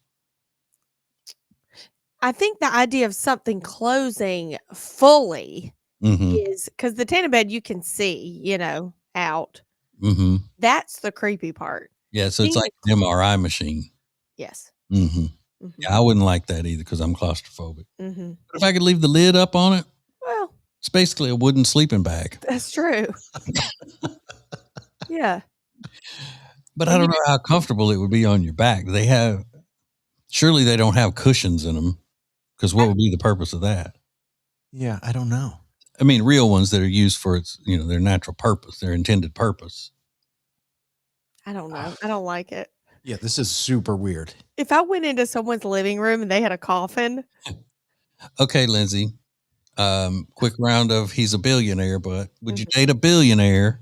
I think the idea of something closing fully is because the tanning bed you can see, out. Mm-hmm. That's the creepy part. Yeah, so it's like an MRI machine. Yes. Mm-hmm. Yeah, I wouldn't like that either because I'm claustrophobic. Mm-hmm. But if I could leave the lid up on it, well, it's basically a wooden sleeping bag. That's true. Yeah. But I don't know how comfortable it would be on your back. Surely they don't have cushions in them because what would be the purpose of that? Yeah, I don't know. I mean, real ones that are used for their natural purpose, their intended purpose. I don't know. I don't like it. Yeah, this is super weird. If I went into someone's living room and they had a coffin. Okay, Lindsay. Quick round of he's a billionaire, but would you date a billionaire?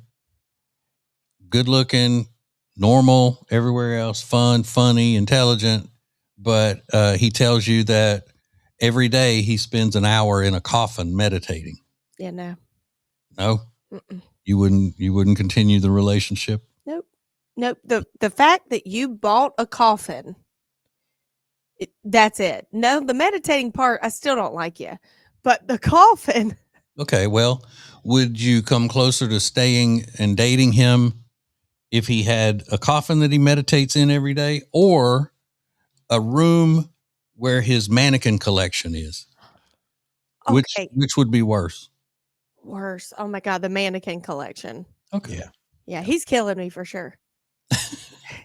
Good looking, normal, everywhere else, fun, funny, intelligent, but he tells you that every day he spends an hour in a coffin meditating. Yeah, no. No? Mm-mm. You wouldn't continue the relationship? Nope. The fact that you bought a coffin, that's it. No, the meditating part, I still don't like you. But the coffin. Okay, well, would you come closer to staying and dating him if he had a coffin that he meditates in every day or a room where his mannequin collection is? Okay. Which would be worse? Worse. Oh my God, the mannequin collection. Okay. Yeah, he's killing me for sure.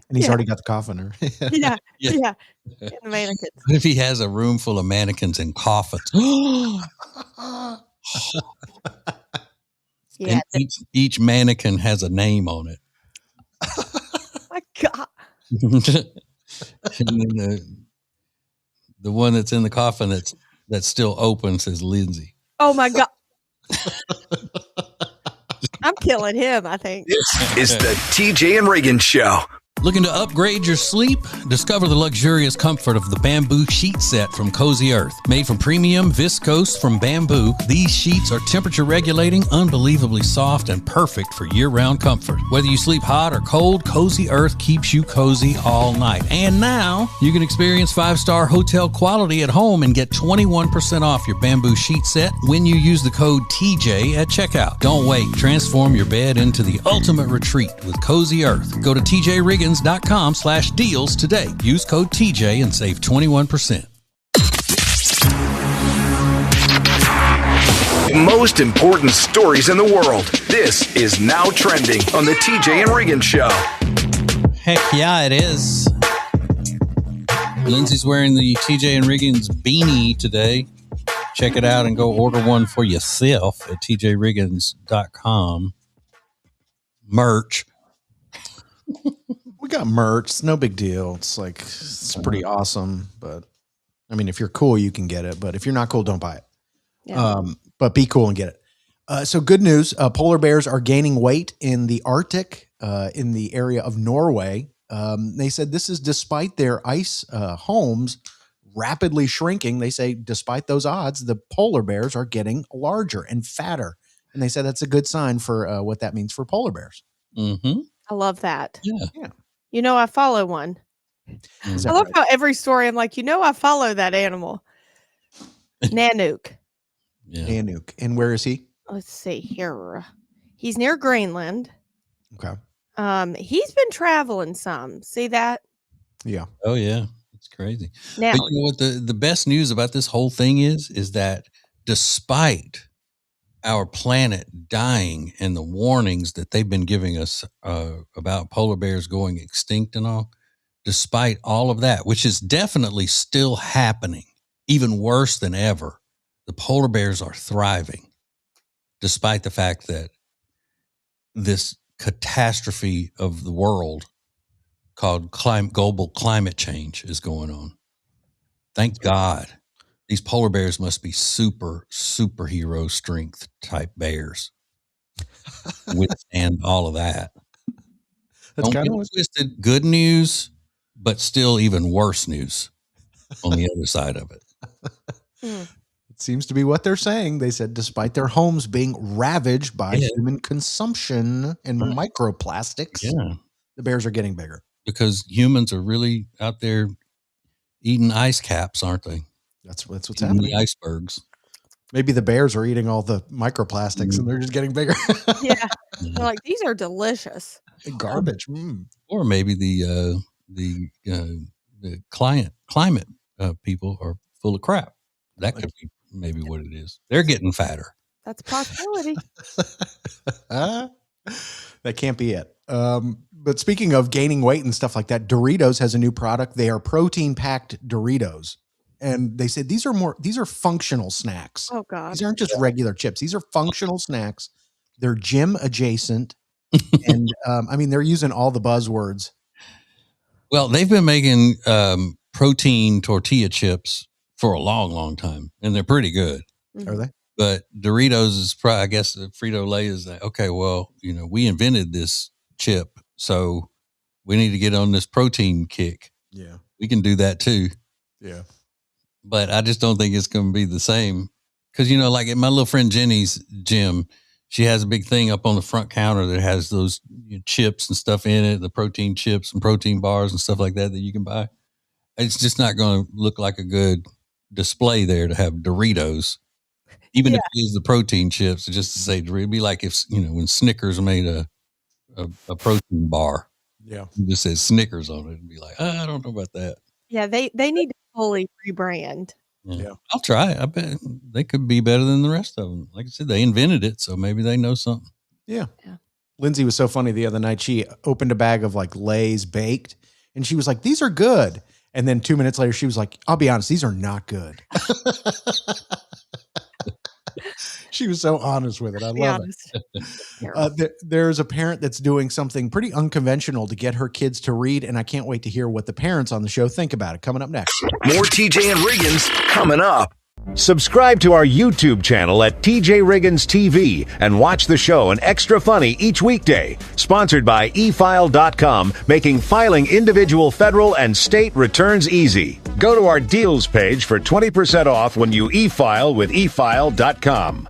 And he's already got the coffin. Yeah. Yeah. And the mannequins. What if he has a room full of mannequins and coffins? Yeah. And each mannequin has a name on it. My God. And then the one that's in the coffin that's still open says Lindsay. Oh my God. I'm killing him, I think. This is the TJ and Riggins Show. Looking to upgrade your sleep? Discover the luxurious comfort of the bamboo sheet set from Cozy Earth. Made from premium viscose from bamboo, these sheets are temperature regulating, unbelievably soft, and perfect for year-round comfort. Whether you sleep hot or cold, Cozy Earth keeps you cozy all night. And now, you can experience 5-star hotel quality at home and get 21% off your bamboo sheet set when you use the code TJ at checkout. Don't wait. Transform your bed into the ultimate retreat with Cozy Earth. Go to tjriggins.com/deals today. Use code TJ and save 21%. Most important stories in the world. This is Now Trending on the TJ and Riggins Show. Heck yeah, it is. Lindsay's wearing the TJ and Riggins beanie today. Check it out and go order one for yourself at tjriggins.com. Merch. We got merch. It's no big deal. It's pretty awesome. But I mean, if you're cool, you can get it. But if you're not cool, don't buy it. Yeah. But be cool and get it. So good news. Polar bears are gaining weight in the Arctic, in the area of Norway. They said this is despite their ice homes rapidly shrinking. They say despite those odds, the polar bears are getting larger and fatter. And they said that's a good sign for what that means for polar bears. Mm-hmm. I love that. Yeah. You know, I follow one. I love how every story I'm like, I follow that animal. Nanook. Yeah. Nanook. And where is he? Let's see here. He's near Greenland. Okay. He's been traveling some. See that? Yeah. Oh, yeah. It's crazy. Now, but you know what the best news about this whole thing is that despite our planet dying and the warnings that they've been giving us about polar bears going extinct and all, despite all of that, which is definitely still happening, even worse than ever, the polar bears are thriving, despite the fact that this catastrophe of the world called global climate change is going on. Thank God. These polar bears must be superhero strength type bears. Withstand all of that. That's Don't kind get of twisted. Good news, but still even worse news on the other side of it. It seems to be what they're saying. They said despite their homes being ravaged by human consumption and microplastics, the bears are getting bigger. Because humans are really out there eating ice caps, aren't they? That's what's eating happening. The icebergs. Maybe the bears are eating all the microplastics and they're just getting bigger. yeah. They're like, these are delicious. Garbage. Or maybe the climate people are full of crap. That could be maybe what it is. They're getting fatter. That's a possibility. That can't be it. But speaking of gaining weight and stuff like that, Doritos has a new product. They are protein-packed Doritos. And they said these are functional snacks. Oh, God. These aren't just regular chips. These are functional snacks. They're gym adjacent. And I mean, they're using all the buzzwords. Well, they've been making protein tortilla chips for a long, long time. And they're pretty good. Are they? But Doritos is probably, I guess, Frito-Lay is like, okay, well, we invented this chip, so we need to get on this protein kick. Yeah. We can do that too. Yeah. But I just don't think it's going to be the same. Because, like at my little friend Jenny's gym, she has a big thing up on the front counter that has those chips and stuff in it, the protein chips and protein bars and stuff like that you can buy. It's just not going to look like a good display there to have Doritos. Even if it is the protein chips, just to say, it'd be like if, when Snickers made a protein bar. Yeah. It just says Snickers on it. It'd be like, I don't know about that. Yeah, they need to fully rebrand. Yeah. I'll try it. I bet they could be better than the rest of them. Like I said, they invented it, so maybe they know something. Yeah. Lindsay was so funny the other night. She opened a bag of like Lay's baked and she was like, these are good. And then 2 minutes later, she was like, I'll be honest, these are not good. She was so honest with it. I love it. There's a parent that's doing something pretty unconventional to get her kids to read. And I can't wait to hear what the parents on the show think about it. Coming up next. More TJ and Riggins coming up. Subscribe to our YouTube channel at TJ Riggins TV and watch the show and Extra Funny each weekday. Sponsored by efile.com, making filing individual federal and state returns easy. Go to our deals page for 20% off when you e-file with efile.com.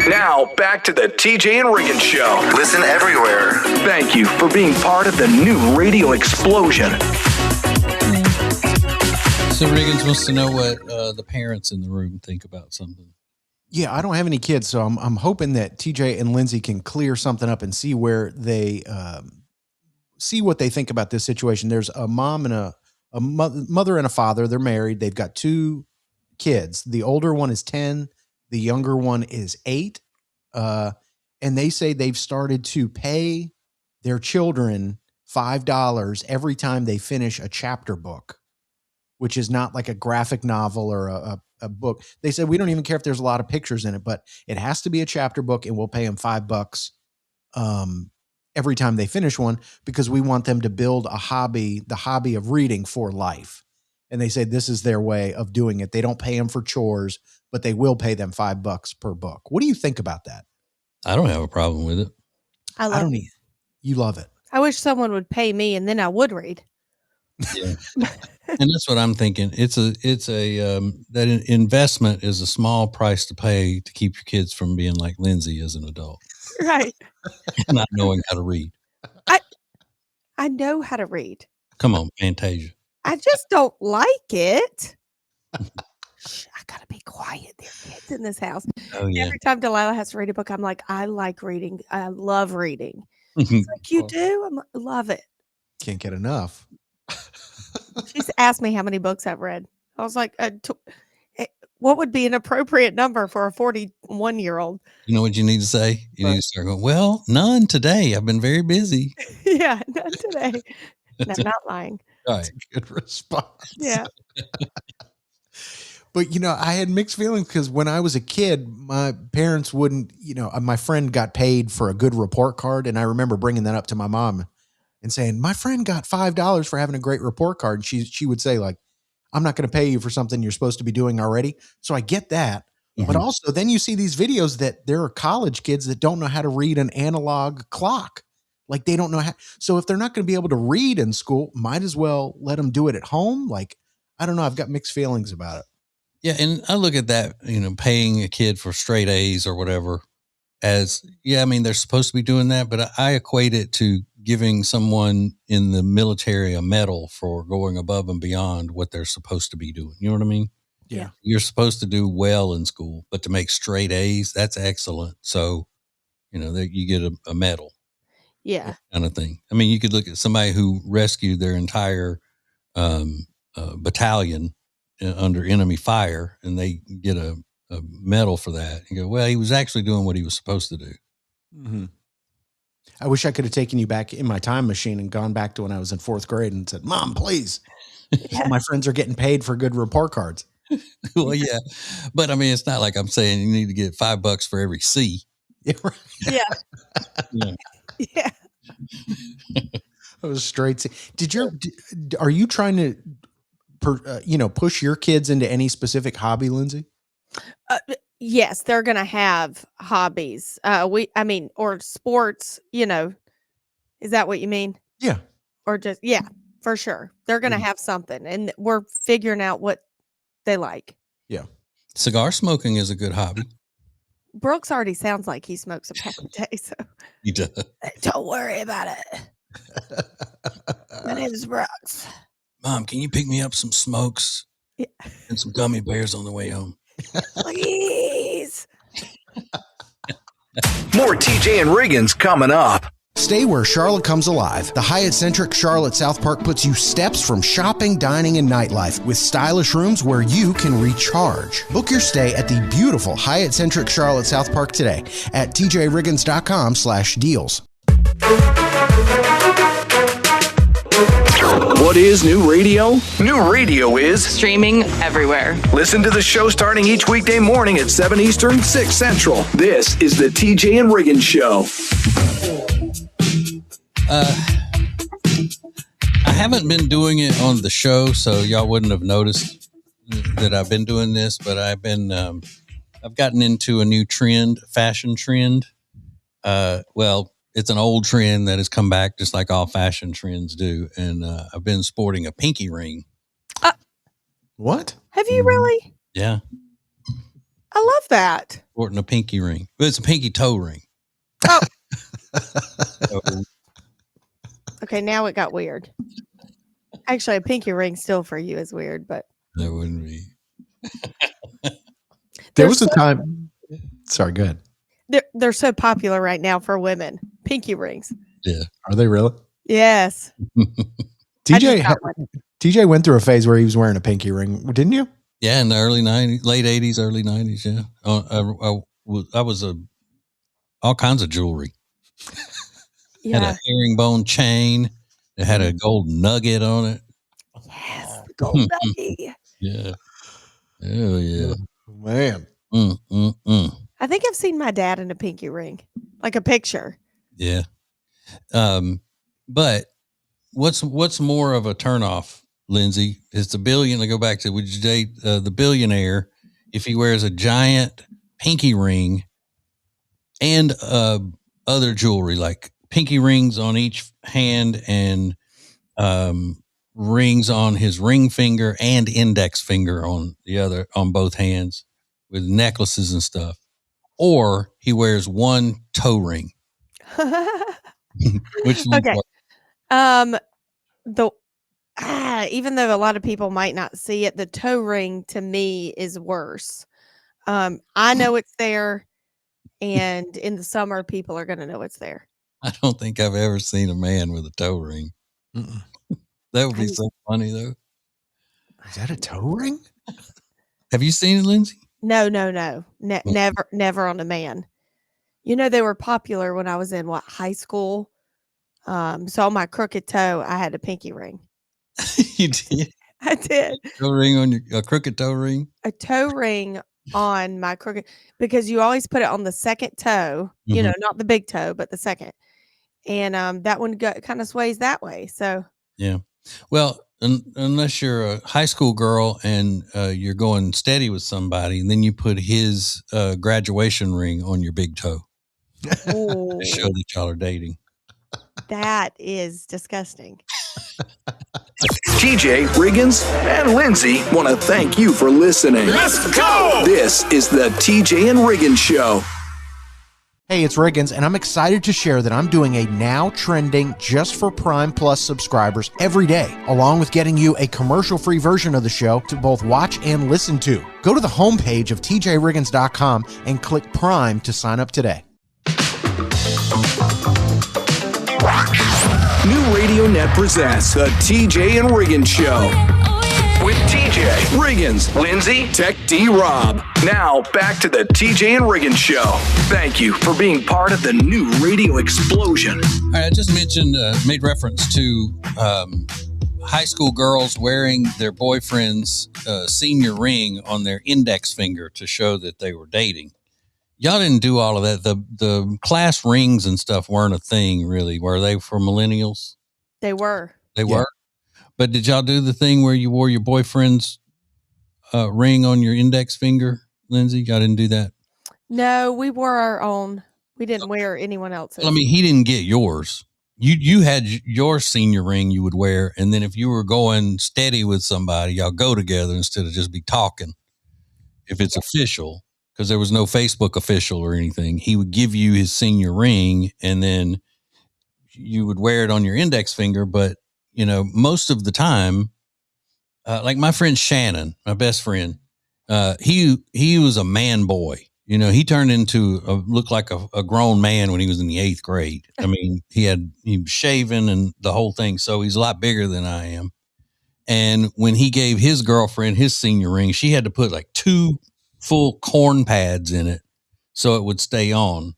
Now, back to the TJ and Riggins Show. Listen everywhere. Thank you for being part of the new radio explosion. So Riggins wants to know what the parents in the room think about something. Yeah, I don't have any kids, so I'm hoping that TJ and Lindsay can clear something up and see where they see what they think about this situation. There's a mom and a mother and a father. They're married. They've got 2 kids. The older one is 10. The younger one is 8. And they say they've started to pay their children $5 every time they finish a chapter book, which is not like a graphic novel or a book. They said, we don't even care if there's a lot of pictures in it, but it has to be a chapter book and we'll pay them $5 every time they finish one because we want them to build the hobby of reading for life. And they say this is their way of doing it. They don't pay them for chores, but they will pay them $5 per book. What do you think about that? I don't have a problem with it. I love it. You love it. I wish someone would pay me and then I would read. Yeah. And that's what I'm thinking. That investment is a small price to pay to keep your kids from being like Lindsay as an adult. Right. Not knowing how to read. I know how to read. Come on, Fantasia. I just don't like it. Shh, I gotta be quiet. There are kids in this house. Oh, yeah. Every time Delilah has to read a book, I'm like, I like reading. I love reading. She's like, you do? I'm like, I love it. Can't get enough. She's asked me how many books I've read. I was like, what would be an appropriate number for a 41-year-old? You know what you need to say? You need to start going, well, none today. I've been very busy. Yeah, none today. No, I'm not lying. All right. Good response. Yeah. But, I had mixed feelings because when I was a kid, my parents wouldn't, my friend got paid for a good report card. And I remember bringing that up to my mom and saying, my friend got $5 for having a great report card. And she would say, like, I'm not going to pay you for something you're supposed to be doing already. So I get that. Mm-hmm. But also then you see these videos that there are college kids that don't know how to read an analog clock. Like they don't know how. So if they're not going to be able to read in school, might as well let them do it at home. Like, I don't know. I've got mixed feelings about it. Yeah. And I look at that, paying a kid for straight A's or whatever as, they're supposed to be doing that, but I equate it to giving someone in the military a medal for going above and beyond what they're supposed to be doing. You know what I mean? Yeah. You're supposed to do well in school, but to make straight A's, that's excellent. So, you get a medal. Yeah. Kind of thing. I mean, you could look at somebody who rescued their entire battalion under enemy fire and they get a medal for that. You go, well, he was actually doing what he was supposed to do. Mm-hmm. I wish I could have taken you back in my time machine and gone back to when I was in 4th grade and said, Mom, please. Yeah. My friends are getting paid for good report cards. Well, yeah. But it's not like I'm saying you need to get $5 for every C. Yeah. Right. Yeah. Yeah. It was straight C. Are you trying to, push your kids into any specific hobby, Lindsay? Yes, they're going to have hobbies. Or sports, is that what you mean? Yeah. Or just, for sure. They're going to have something and we're figuring out what they like. Yeah. Cigar smoking is a good hobby. Brooks already sounds like he smokes a pack a day. So he does. Don't worry about it. My name is Brooks. Mom, can you pick me up some smokes and some gummy bears on the way home? Please. More TJ and Riggins coming up. Stay where Charlotte comes alive. The Hyatt-centric Charlotte South Park puts you steps from shopping, dining, and nightlife with stylish rooms where you can recharge. Book your stay at the beautiful Hyatt-centric Charlotte South Park today at tjriggins.com/deals. What is new radio? New radio is Streaming everywhere. listen to the show starting each weekday morning at 7 Eastern, 6 Central. This is the TJ and Riggins Show. I haven't been doing it on the show, so y'all wouldn't have noticed that I've been doing this, but I've gotten into a new fashion trend. Well, it's an old trend that has come back just like all fashion trends do. And I've been sporting a pinky ring. What? Have you really? Yeah. I love that. Sporting a pinky ring. But it's a pinky toe ring. Oh. So, Okay, now it got weird. Actually, a pinky ring still for you is weird, but that wouldn't be. There was a time. Sorry, go ahead. they're so popular right now for women. Pinky rings. Yeah. Are they really? Yes. TJ went through a phase where he was wearing a pinky ring, didn't you? Yeah, in the early 90s, late 80s, early 90s, yeah. I was all kinds of jewelry. Yeah. Had a herringbone chain. It had a gold nugget on it. Yes, the gold nugget. Yeah. Hell yeah. Man. I think I've seen my dad in a pinky ring, like a picture. Yeah. But what's more of a turnoff, Lindsay? Is the billion, I go back to, would you date the billionaire if he wears a giant pinky ring and other jewelry, like pinky rings on each hand and rings on his ring finger and index finger on both hands with necklaces and stuff, or he wears one toe ring? Which okay. Even though a lot of people might not see it, the toe ring to me is worse. I know it's there, and in the summer, people are going to know it's there. I don't think I've ever seen a man with a toe ring. That would be so funny, though. Is that a toe ring? Have you seen it, Lindsay? No. Never on a man. You know, they were popular when I was in high school. So on my crooked toe, I had a pinky ring. You did? I did. Toe ring on a crooked toe ring? A toe ring on my crooked, because you always put it on the second toe, you know, not the big toe, but the second. And that one kind of sways that way. So yeah. Well, unless you're a high school girl and you're going steady with somebody, and then you put his graduation ring on your big toe to show that y'all are dating. That is disgusting. TJ, Riggins, and Lindsay want to thank you for listening. Let's go! This is the TJ and Riggins Show. Hey, it's Riggins, and I'm excited to share that I'm doing a now trending just for Prime Plus subscribers every day, along with getting you a commercial-free version of the show to both watch and listen to. Go to the homepage of tjriggins.com and click Prime to sign up today. New Radio Net presents the TJ and Riggins Show. With TJ, Riggins, Lindsay, Tech D Rob. Now back to the TJ and Riggins Show. Thank you for being part of the new radio explosion. All right, I just made reference to high school girls wearing their boyfriend's senior ring on their index finger to show that they were dating. Y'all didn't do all of that. The class rings and stuff weren't a thing, really. Were they for millennials? They were. They were? But did y'all do the thing where you wore your boyfriend's ring on your index finger, Lindsay? Y'all didn't do that? No, we wore our own. We didn't wear anyone else's. Well, I mean, he didn't get yours. You had your senior ring you would wear, and then if you were going steady with somebody, y'all go together instead of just be talking. If it's official, because there was no Facebook official or anything, he would give you his senior ring, and then you would wear it on your index finger. But you know, most of the time, like my friend Shannon, my best friend, he was a man boy. You know, he turned into looked like a grown man when he was in the 8th grade. I mean, he was shaven and the whole thing. So he's a lot bigger than I am. And when he gave his girlfriend his senior ring, she had to put like 2 full corn pads in it so it would stay on.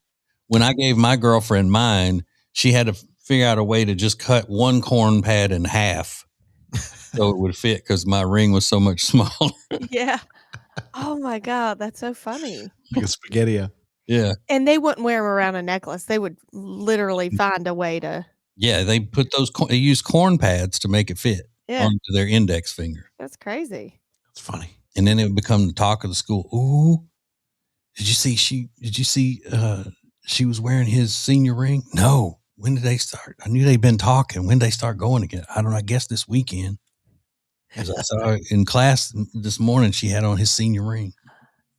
When I gave my girlfriend mine, she had to figure out a way to just cut 1 corn pad in half so it would fit because my ring was so much smaller. Yeah. Oh my God, that's so funny. Like a spaghetti. Yeah. And they wouldn't wear them around a necklace. They would literally find a way to. Yeah, they put they use corn pads to make it fit onto their index finger. That's crazy. That's funny. And then it would become the talk of the school. Ooh, did you see she was wearing his senior ring? No. When did they start? I knew they'd been talking. When did they start going again? I don't know. I guess this weekend. As I saw her in class this morning, she had on his senior ring.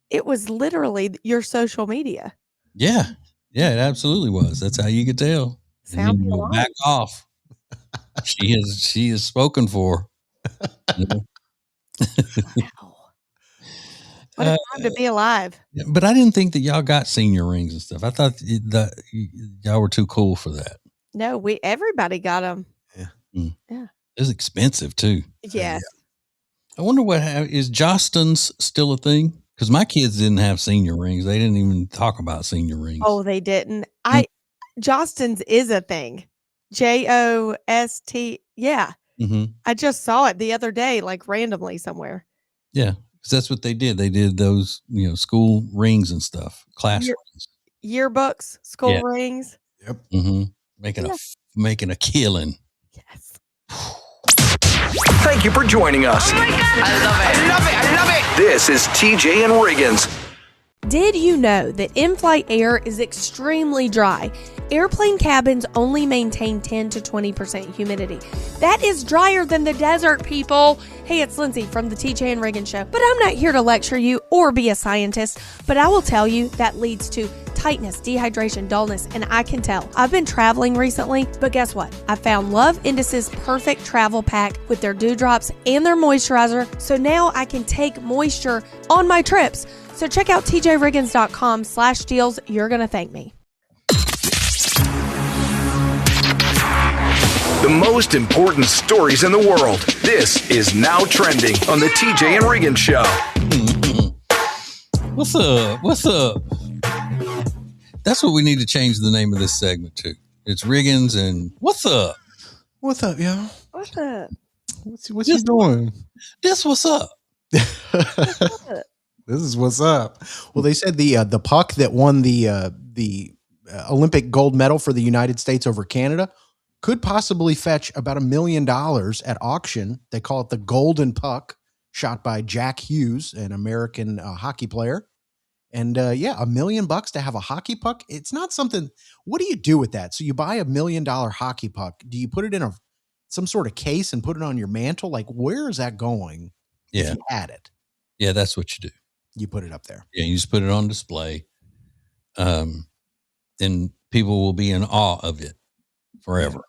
It was literally your social media. Yeah. Yeah, it absolutely was. That's how you could tell. Sound and then back off. She is spoken for. You know? Wow. What a time to be alive. But I didn't think that y'all got senior rings and stuff. I thought that y'all were too cool for that. No, everybody got them. Yeah. Mm. Yeah. It was expensive too. Yes. I wonder is Jostens still a thing? Because my kids didn't have senior rings. They didn't even talk about senior rings. Oh, they didn't. Jostens is a thing. Jost. Yeah. Mm-hmm. I just saw it the other day, like randomly somewhere. Yeah. Because that's what they did. They did those, school rings and stuff, class rings. Yearbooks, school rings. Yep. Mm-hmm. Making a killing. Yes. Thank you for joining us. Oh my God. I love it. This is TJ and Riggins. Did you know that in-flight air is extremely dry? Airplane cabins only maintain 10 to 20% humidity. That is drier than the desert, people. Hey, it's Lindsay from the TJ and Riggins Show. But I'm not here to lecture you or be a scientist, but I will tell you that leads to tightness, dehydration, dullness, and I can tell. I've been traveling recently, but guess what? I found Love Indus's perfect travel pack with their dewdrops and their moisturizer, so now I can take moisture on my trips. So check out tjriggins.com/deals. You're going to thank me. The most important stories in the world. This is Now Trending on the TJ and Riggins Show. What's up? What's up? That's what we need to change the name of this segment to. It's Riggins and What's Up? What's up, y'all? What's up? What's you doing? This what's up? This is what's up. Well, they said the puck that won the Olympic gold medal for the United States over Canada could possibly fetch about $1 million at auction. They call it the Golden Puck, shot by Jack Hughes, an American hockey player. And $1 million to have a hockey puck. It's not something. What do you do with that? So you buy $1 million hockey puck. Do you put it in some sort of case and put it on your mantle? Like, where is that going? Yeah, if you had it. Yeah, that's what you do. You put it up there. Yeah, you just put it on display. And people will be in awe of it forever.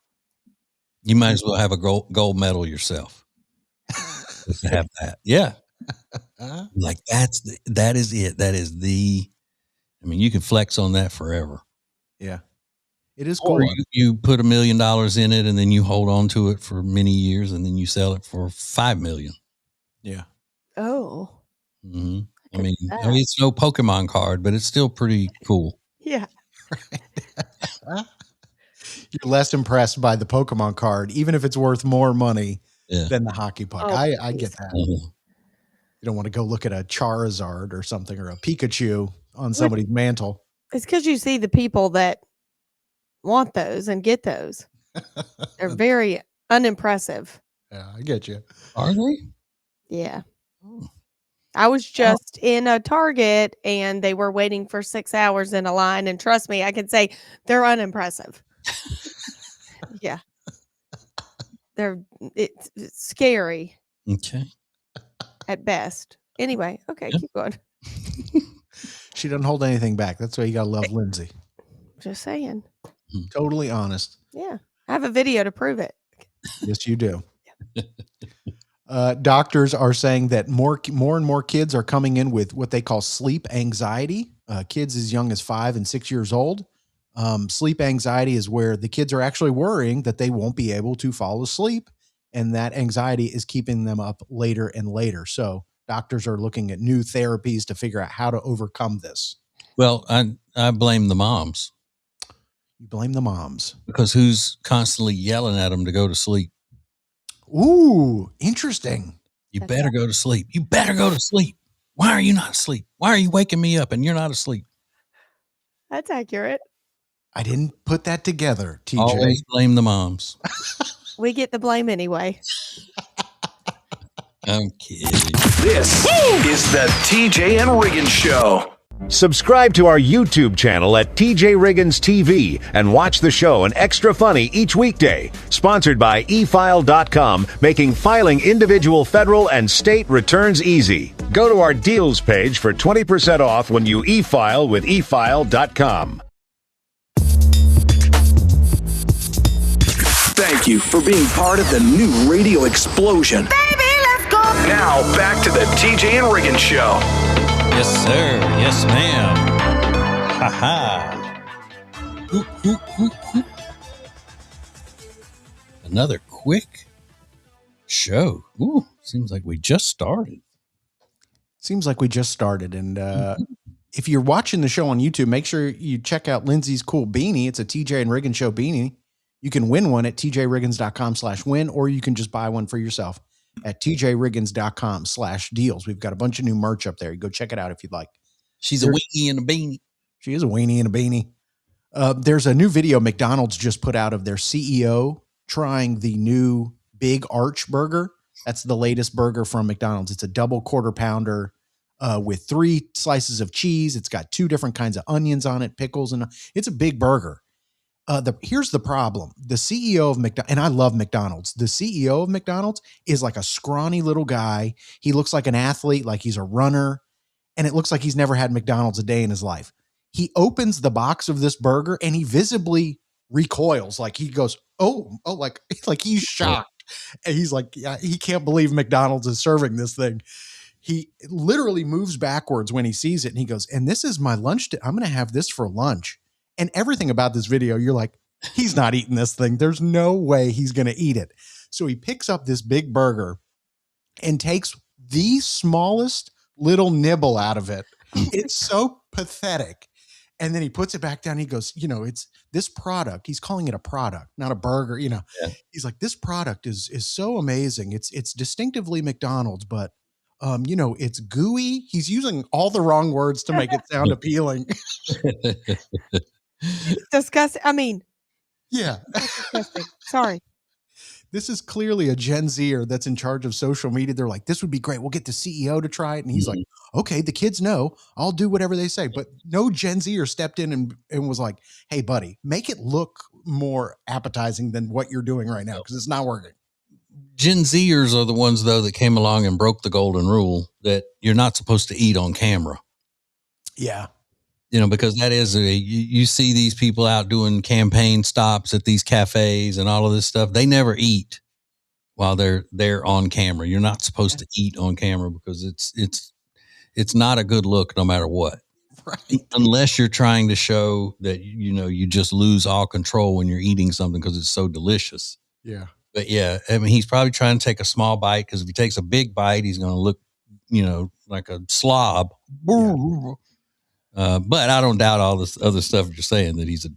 You might as well have a gold medal yourself. To have that. Yeah. Like that is it. That is you can flex on that forever. Yeah. It is cool. Or you put $1 million in it and then you hold on to it for many years and then you sell it for $5 million. Yeah. Oh. Mm-hmm. I mean, it's no Pokemon card, but it's still pretty cool. Yeah. You're less impressed by the Pokemon card, even if it's worth more money than the hockey puck. Oh, I get that. Mm-hmm. You don't want to go look at a Charizard or something or a Pikachu on somebody's mantle. It's because you see the people that want those and get those. They're very unimpressive. Yeah, I get you. Are they? Yeah. Oh. I was just in a Target and they were waiting for 6 hours in a line. And trust me, I can say they're unimpressive. Yeah. It's scary. Okay. At best. Anyway, okay, keep going. She doesn't hold anything back. That's why you got to love Lindsay. Just saying. Totally honest. Yeah. I have a video to prove it. Yes, you do. Doctors are saying that more and more kids are coming in with what they call sleep anxiety. kids as young as 5 and 6 years old. Sleep anxiety is where the kids are actually worrying that they won't be able to fall asleep, and that anxiety is keeping them up later and later. So doctors are looking at new therapies to figure out how to overcome this. Well, I blame the moms. You blame the moms. Because who's constantly yelling at them to go to sleep? Ooh, interesting. You better go to sleep. You better go to sleep. Why are you not asleep? Why are you waking me up and you're not asleep? That's accurate. I didn't put that together, TJ. Always blame the moms. We get the blame anyway. I'm kidding. This is the TJ and Riggins Show. Subscribe to our YouTube channel at TJ Riggins TV and watch the show and extra funny each weekday. Sponsored by efile.com, making filing individual federal and state returns easy. Go to our deals page for 20% off when you e-file with efile.com. Thank you for being part of the new radio explosion. Baby, let's go. Now, back to the TJ and Riggins Show. Yes, sir. Yes, ma'am. Ha ha. Another quick show. Ooh, seems like we just started. And if you're watching the show on YouTube, make sure you check out Lindsay's cool beanie. It's a TJ and Riggins Show beanie. You can win one at tjriggins.com/win, or you can just buy one for yourself at tjriggins.com/deals. We've got a bunch of new merch up there. You go check it out if you'd like. She's a weenie and a beanie. She is a weenie and a beanie. There's a new video McDonald's just put out of their CEO trying the new Big Arch Burger. That's the latest burger from McDonald's. It's a double quarter pounder with 3 slices of cheese. It's got 2 different kinds of onions on it, pickles, and it's a big burger. Here's the problem. The CEO of McDonald's, and I love McDonald's. The CEO of McDonald's is like a scrawny little guy. He looks like an athlete, like he's a runner, and it looks like he's never had McDonald's a day in his life. He opens the box of this burger and he visibly recoils, like he goes, oh, like he's shocked. And he's like, yeah, he can't believe McDonald's is serving this thing. He literally moves backwards when he sees it, and he goes, and this is my lunch. I'm going to have this for lunch. And everything about this video, you're like, he's not eating this thing. There's no way he's going to eat it. So he picks up this big burger and takes the smallest little nibble out of it. It's so pathetic. And then he puts it back down. He goes, it's this product. He's calling it a product, not a burger. Yeah. He's like, this product is so amazing. It's distinctively McDonald's, but it's gooey. He's using all the wrong words to make it sound appealing. Disgusting. I mean, yeah. Disgusting. Sorry. This is clearly a Gen Zer that's in charge of social media. They're like, this would be great. We'll get the CEO to try it. And he's like, okay, the kids know. I'll do whatever they say. But no Gen Zer stepped in and was like, hey, buddy, make it look more appetizing than what you're doing right now, because it's not working. Gen Zers are the ones, though, that came along and broke the golden rule that you're not supposed to eat on camera. Yeah. Because that is you see these people out doing campaign stops at these cafes and all of this stuff. They never eat while they're on camera. You're not supposed to eat on camera because it's not a good look no matter what. Right. Unless you're trying to show that, you just lose all control when you're eating something because it's so delicious. Yeah. But yeah, I mean, he's probably trying to take a small bite, because if he takes a big bite, he's going to look, like a slob. Yeah. But I don't doubt all this other stuff you're saying, that he's a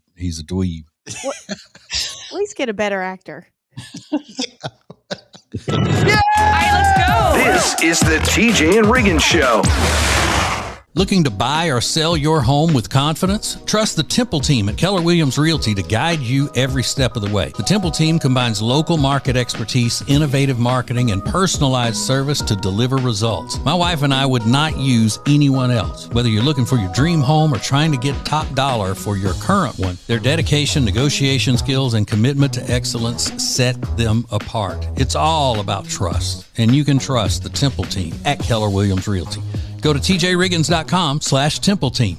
dweeb. Well, at least get a better actor. Yeah! All right, let's go. This is the TJ and Riggins Show. Looking to buy or sell your home with confidence? Trust the Temple team at Keller Williams Realty to guide you every step of the way. The Temple team combines local market expertise, innovative marketing, and personalized service to deliver results. My wife and I would not use anyone else. Whether you're looking for your dream home or trying to get top dollar for your current one, their dedication, negotiation skills, and commitment to excellence set them apart. It's all about trust, and you can trust the Temple team at Keller Williams Realty. Go to tjriggins.com/Temple Team.